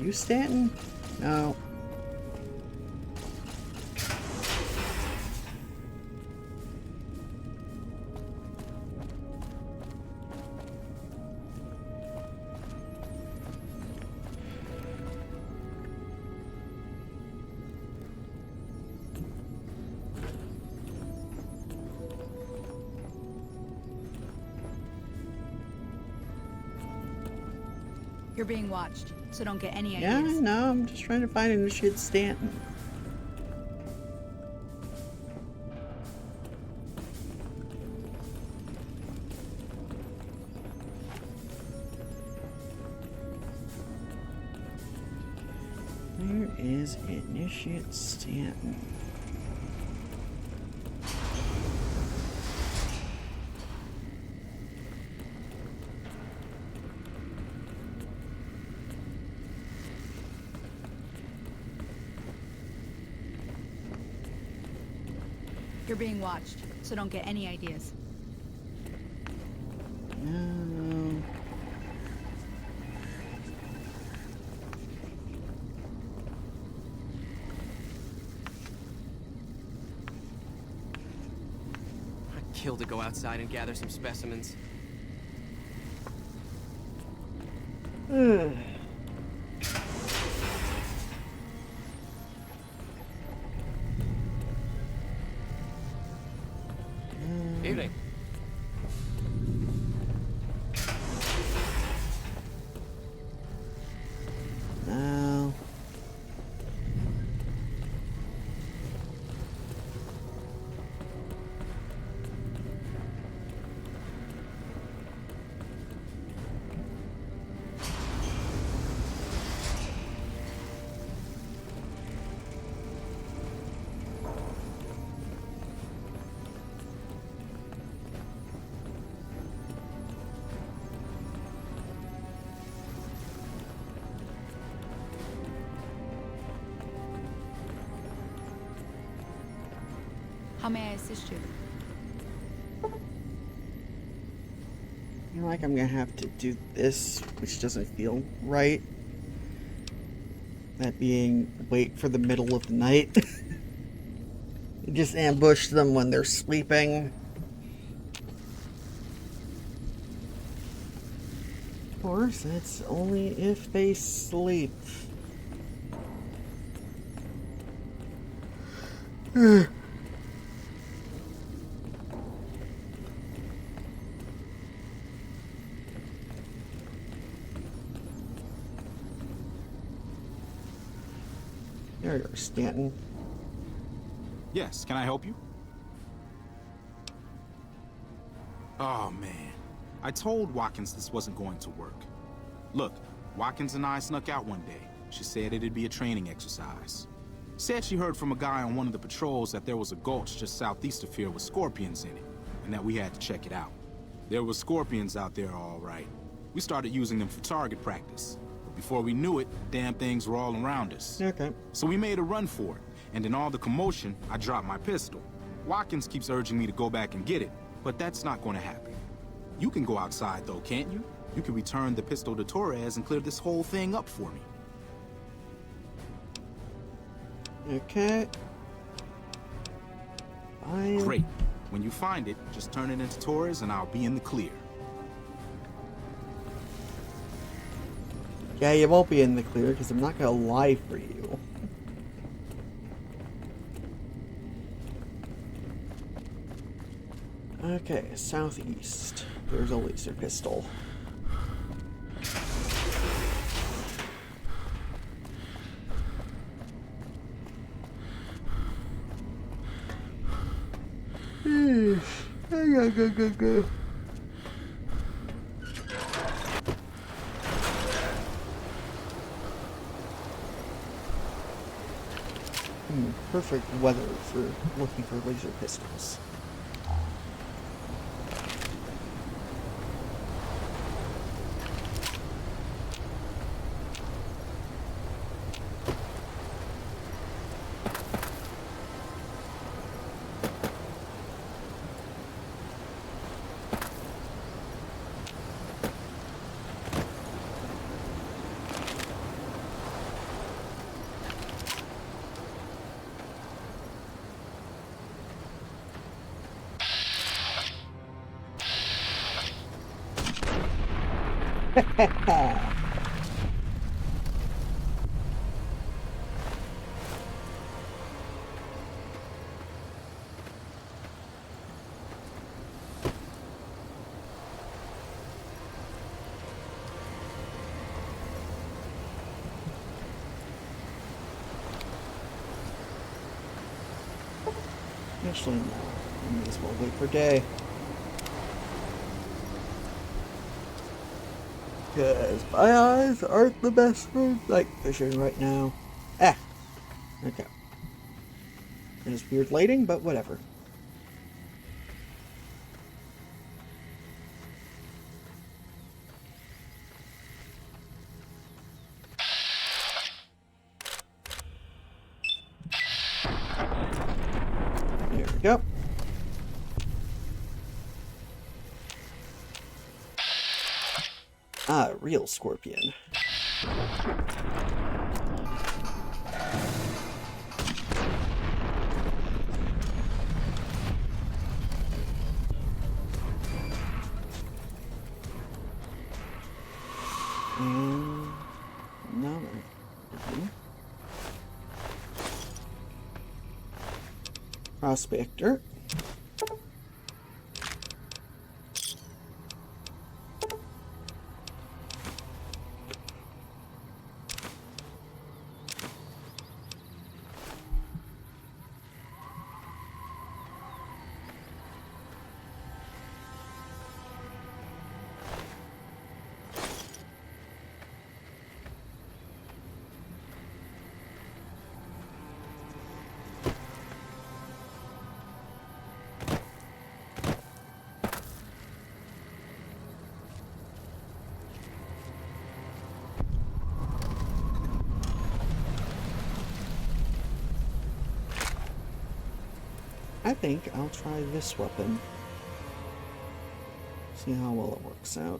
you Stanton? No. You're being watched, so don't get any Yeah, ideas. no, I'm just trying to find Initiate Stanton. Where is Initiate Stanton? You're being watched, so don't get any ideas. No. I'd kill to go outside and gather some specimens. Evening. No. How may I assist you? I feel like I'm gonna have to do this, which doesn't feel right. That being, wait for the middle of the night. Just ambush them when they're sleeping. Of course, that's only if they sleep. There you are, Stanton. Yes, can I help you? Oh, man. I told Watkins this wasn't going to work. Look, Watkins and I snuck out one day. She said it'd be a training exercise. Said she heard from a guy on one of the patrols that there was a gulch just southeast of here with scorpions in it, and that we had to check it out. There were scorpions out there, all right. We started using them for target practice. But before we knew it, damn things were all around us. Okay. So we made a run for it, and in all the commotion, I dropped my pistol. Watkins keeps urging me to go back and get it, but that's not going to happen. You can go outside, though, can't you? You can return the pistol to Torres and clear this whole thing up for me. Okay. Fine. Great. When you find it, just turn it into Torres and I'll be in the clear. Yeah, you won't be in the clear because I'm not gonna lie for you. Okay, southeast. There's a laser pistol. Go. Perfect weather for looking for laser pistols. Actually, no. I may as well wait for day. Because my eyes aren't the best for night vision right now. Ah! Okay. There's weird lighting, but whatever. There we go. Ah, real scorpion. No. Prospector. I think I'll try this weapon. See how well it works out.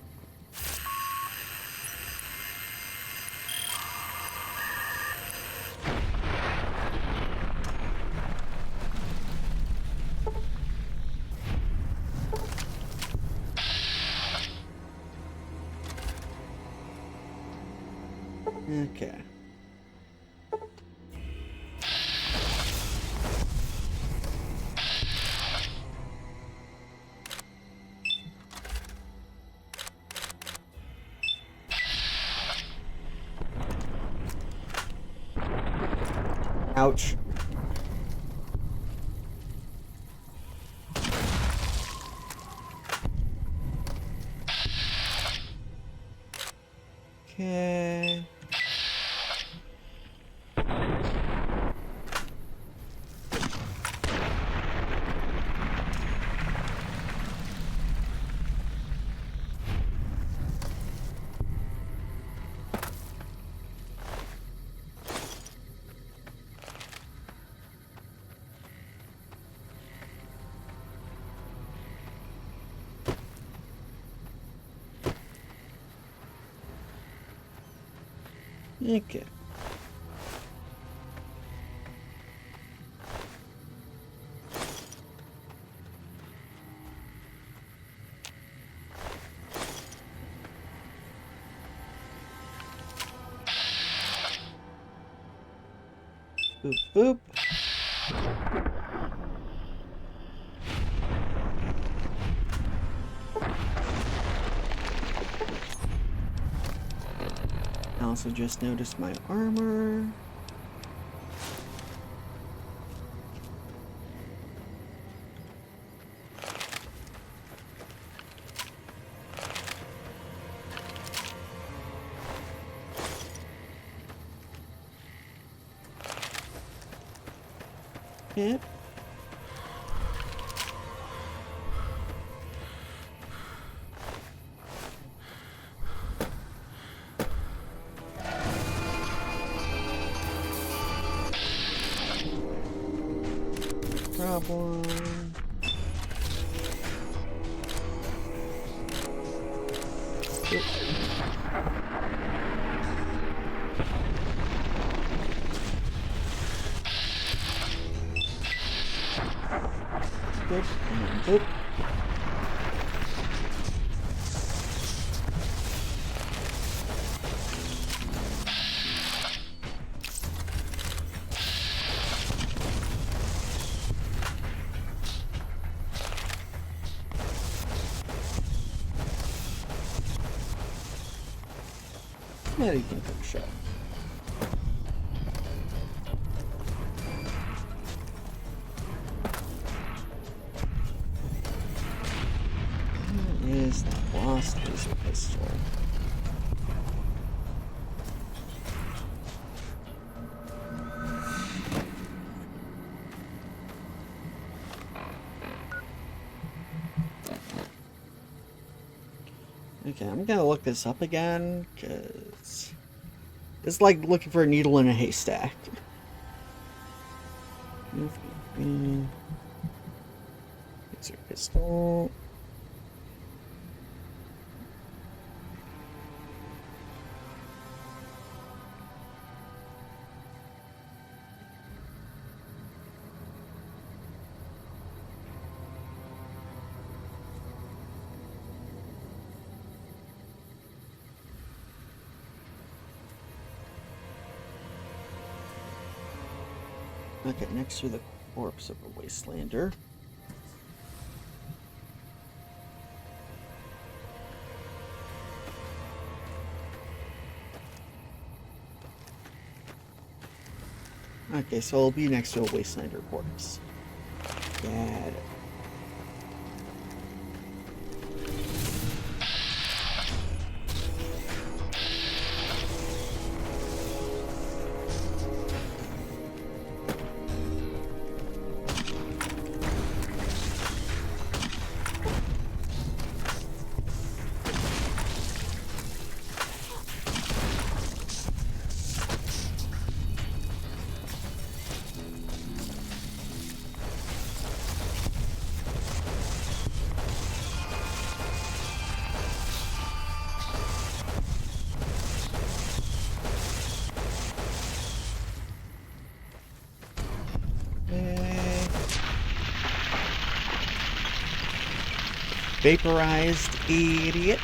Okay. Ouch. Okay. Okay. Boop, boop. I also just noticed my armor. Yep. Problem. Good. And good. cosmetic info shop. Where is that lost laser pistol? Okay, I'm gonna look this up again, because it's like looking for a needle in a haystack. Laser pistol. Okay, next to the corpse of a wastelander. Okay, so it'll be next to a wastelander corpse. Got it. Vaporized idiot.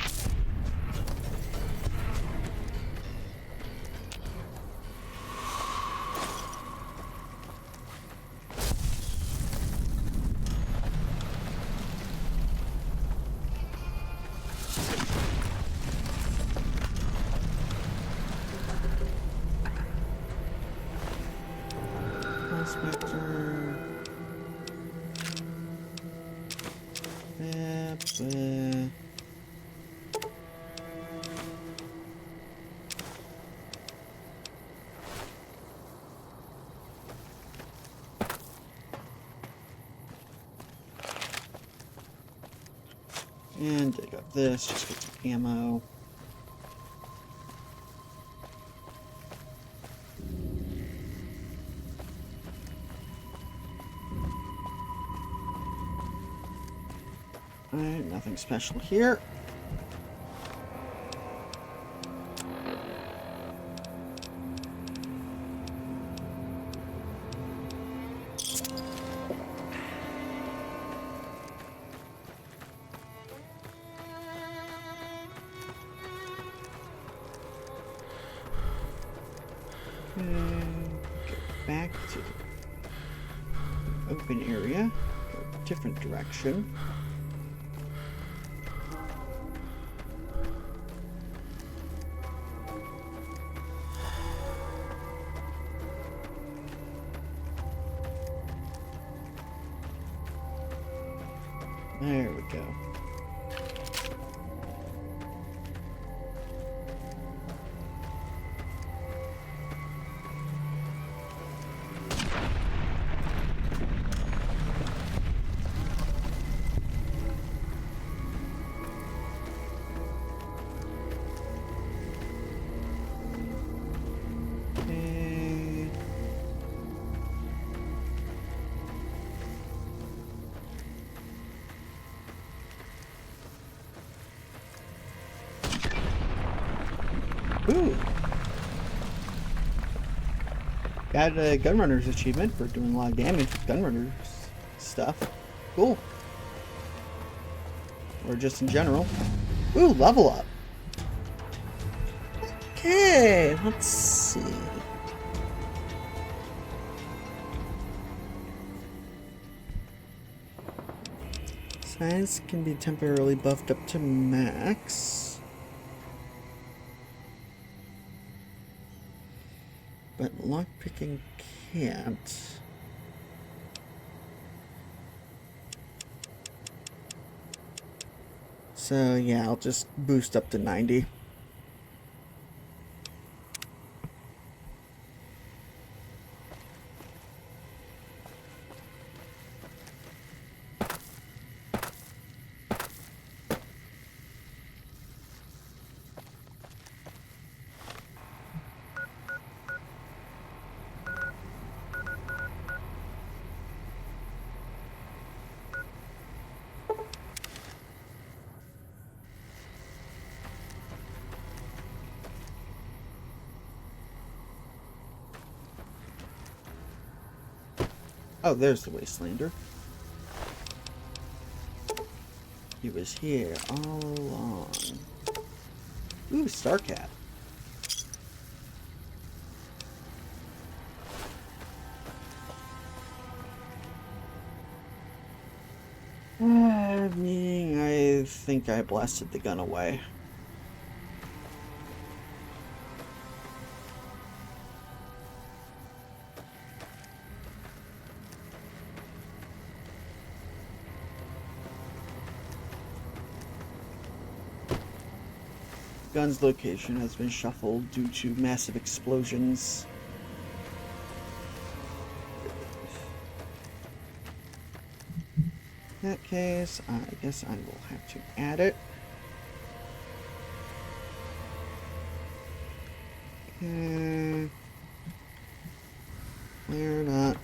And dig up this, just get some ammo. Alright, nothing special here. Get back to the open area, go a different direction. There we go. Ooh. Got a Gunrunner's achievement for doing a lot of damage with Gunrunner's stuff. Cool. Or just in general. Ooh, level up. Okay, let's see. Science can be temporarily buffed up to max. but lockpicking can't. So yeah, I'll just boost up to 90. Oh, there's the Wastelander. He was here all along. Ooh, Starcat. Meaning I think I blasted the gun away. Gun's location has been shuffled due to massive explosions. In that case, I guess I will have to add it. Clear not.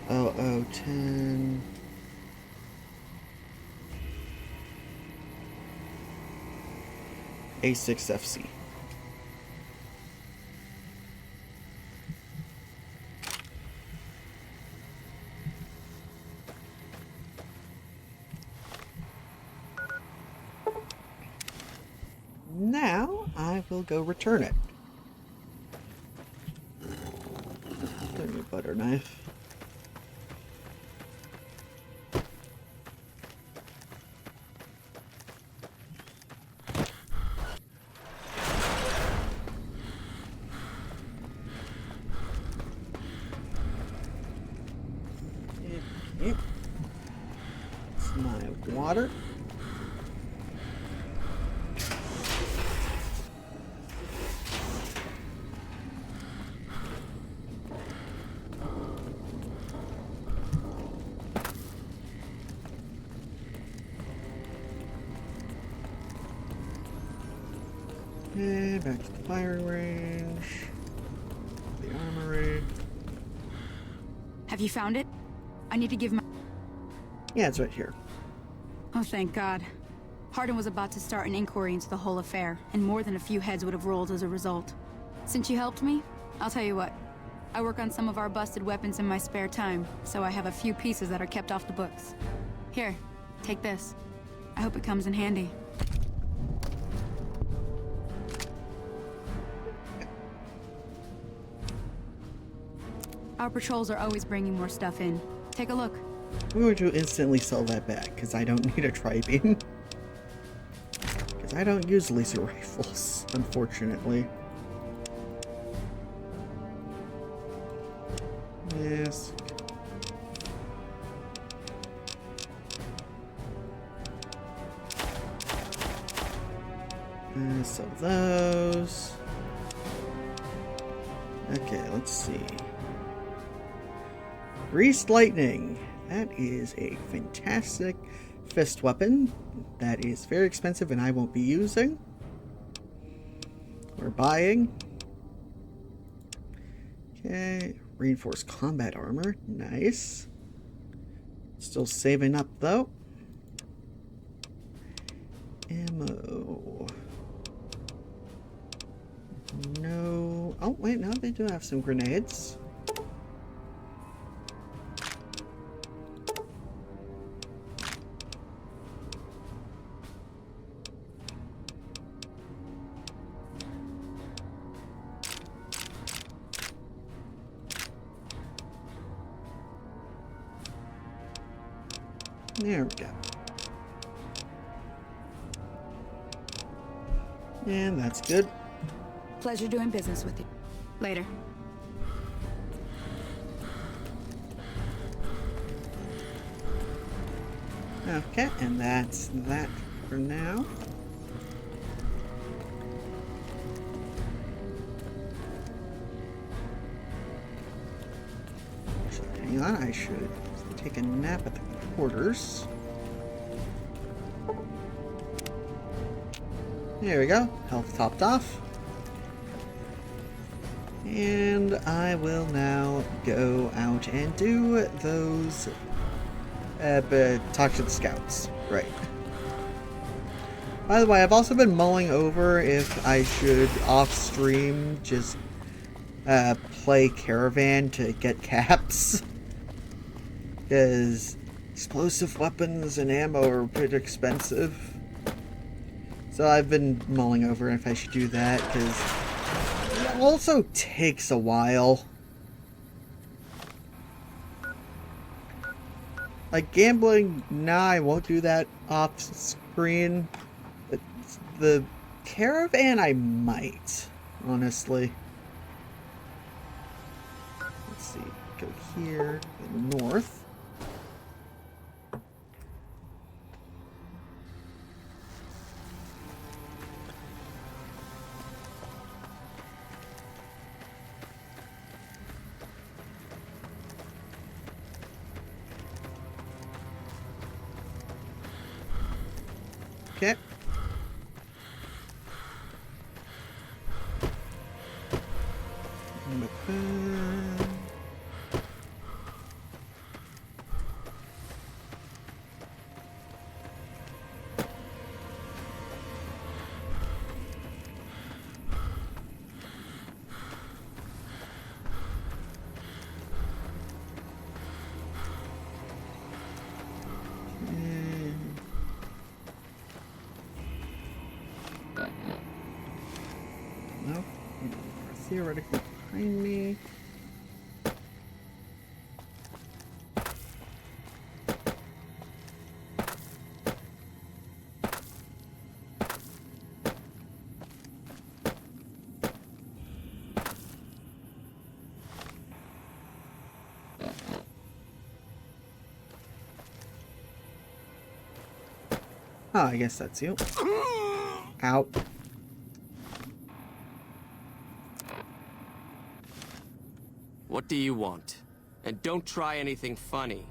Oh, 10. A6FC. Now I will go return it. Give me a butter knife. Okay. It's my water. Okay, back to the firing range. The armory. Have you found it? I need to give my... Yeah, it's right here. Oh, thank God. Hardin was about to start an inquiry into the whole affair, and more than a few heads would have rolled as a result. Since you helped me, I'll tell you what. I work on some of our busted weapons in my spare time, so I have a few pieces that are kept off the books. Here, take this. I hope it comes in handy. Our patrols are always bringing more stuff in. Take a look. I'm going to instantly sell that back, because I don't need a tri-beam. Because I don't use laser rifles, unfortunately. Yes. Sell those. Okay, let's see. Greased Lightning. That is a fantastic fist weapon. That is very expensive and I won't be using. Or buying. Okay. Reinforced combat armor. Nice. Still saving up though. Ammo. No. Oh, wait, no, they do have some grenades. There we go. And that's good. Pleasure doing business with you. Later. Okay, and that's that for now. So, hang on, I should take a nap at the quarters. There we go. Health topped off. And I will now go out and do those talk to the scouts. Right. By the way, I've also been mulling over if I should off-stream just play Caravan to get caps. Because explosive weapons and ammo are a bit expensive. So I've been mulling over if I should do that, because it also takes a while. Like gambling, nah, I won't do that off screen. But the Caravan, I might, honestly. Let's see, go here, go north. Okay. Nope. Theoretically behind me. Oh, I guess that's you. Ow. What do you want? And don't try anything funny.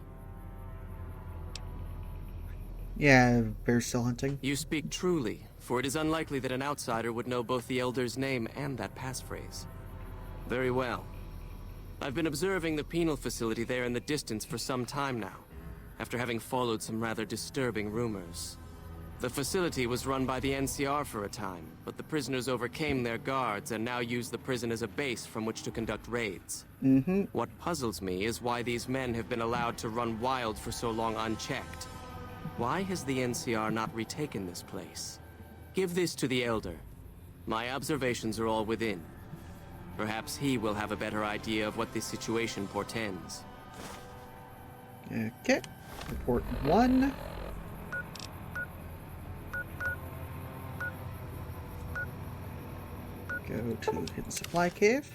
Yeah, bear still hunting. You speak truly, for it is unlikely that an outsider would know both the Elder's name and that passphrase. Very well. I've been observing the penal facility there in the distance for some time now, after having followed some rather disturbing rumors. The facility was run by the NCR for a time, but the prisoners overcame their guards and now use the prison as a base from which to conduct raids. What puzzles me is why these men have been allowed to run wild for so long unchecked. Why has the NCR not retaken this place? Give this to the Elder. My observations are all within. Perhaps he will have a better idea of what this situation portends. Okay. Report 1. Go to Hidden Supply Cave.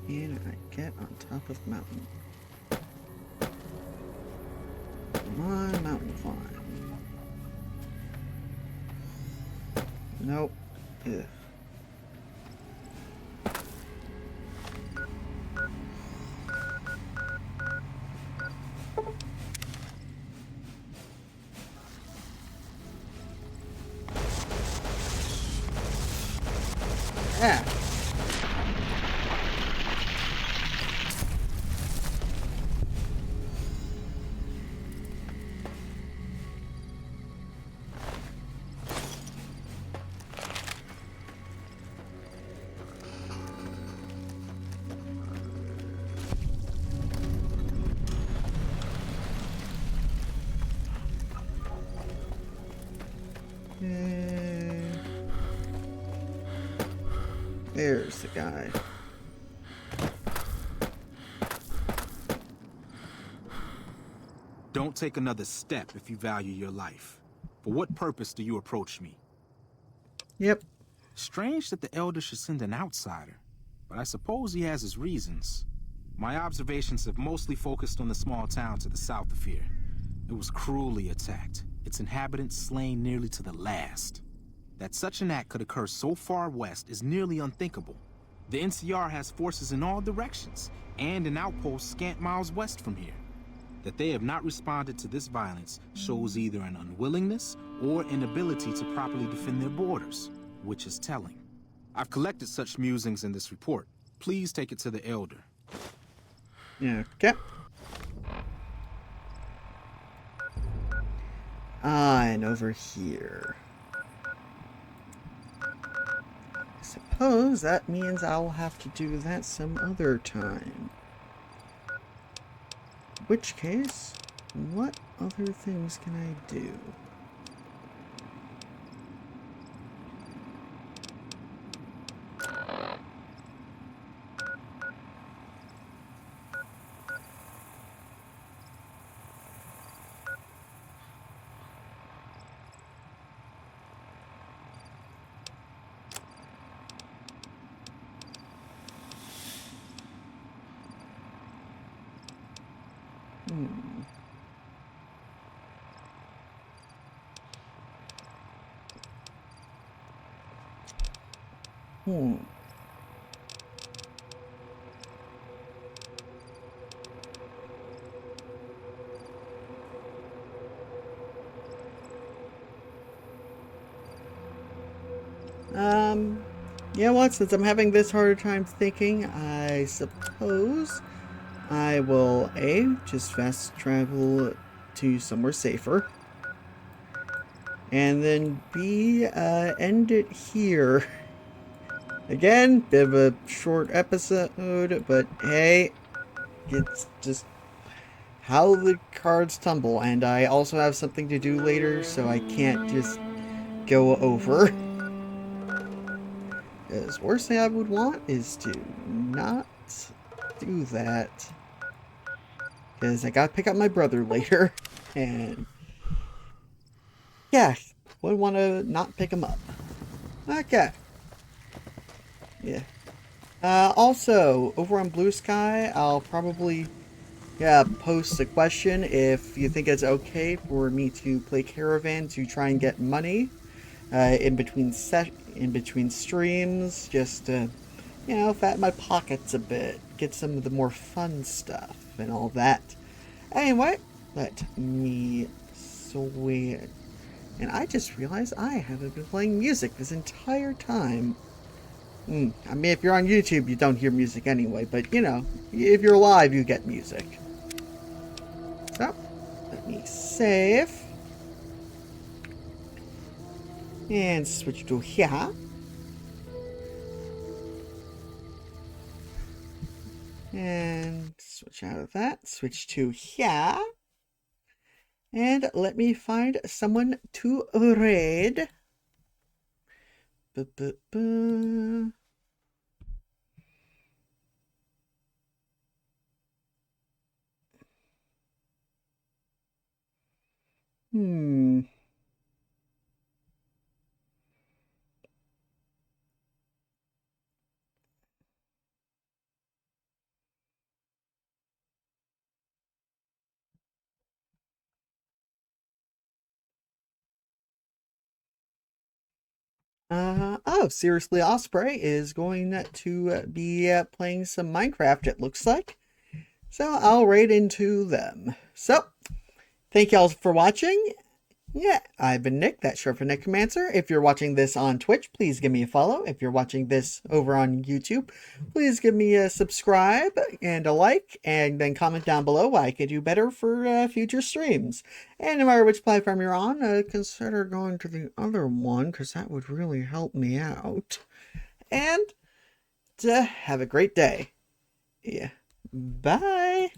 And I get on top of the mountain. Come on, mountain climb. Nope. Ugh. Yeah. There's the guy. Don't take another step if you value your life. For what purpose do you approach me? Yep. Strange that the Elder should send an outsider, but I suppose he has his reasons. My observations have mostly focused on the small town to the south of here. It was cruelly attacked, its inhabitants slain nearly to the last. That such an act could occur so far west is nearly unthinkable. The NCR has forces in all directions, and an outpost scant miles west from here. That they have not responded to this violence shows either an unwillingness or inability to properly defend their borders, which is telling. I've collected such musings in this report. Please take it to the Elder. Yeah, okay. And over here. I suppose that means I'll have to do that some other time. In which case, what other things can I do? Yeah, what? Since I'm having this harder time thinking, I suppose I will just fast travel to somewhere safer. And then B, end it here. Again, bit of a short episode, but hey, it's just how the cards tumble. And I also have something to do later, so I can't just go over. Because worst thing I would want is to not do that. Because I gotta pick up my brother later. And yeah, would want to not pick him up. Okay. Yeah. Also, over on Blue Sky, I'll probably post a question if you think it's okay for me to play Caravan to try and get money in between streams, just to, you know, fatten my pockets a bit, get some of the more fun stuff and all that. Anyway, let me switch. And I just realized I haven't been playing music this entire time. I mean, if you're on YouTube, you don't hear music anyway, but, you know, if you're live, you get music. So, let me save. And switch to here. And switch out of that. Switch to here. And let me find someone to raid. Oh, Seriously Osprey is going to be playing some Minecraft, it looks like. So I'll raid into them. So, thank y'all for watching. Yeah, I've been Nick, that's short for Necromancer. If you're watching this on Twitch, please give me a follow. If you're watching this over on YouTube, please give me a subscribe and a like, and then comment down below what I could do better for future streams. And no matter which platform you're on, consider going to the other one, because that would really help me out. And have a great day. Yeah. Bye.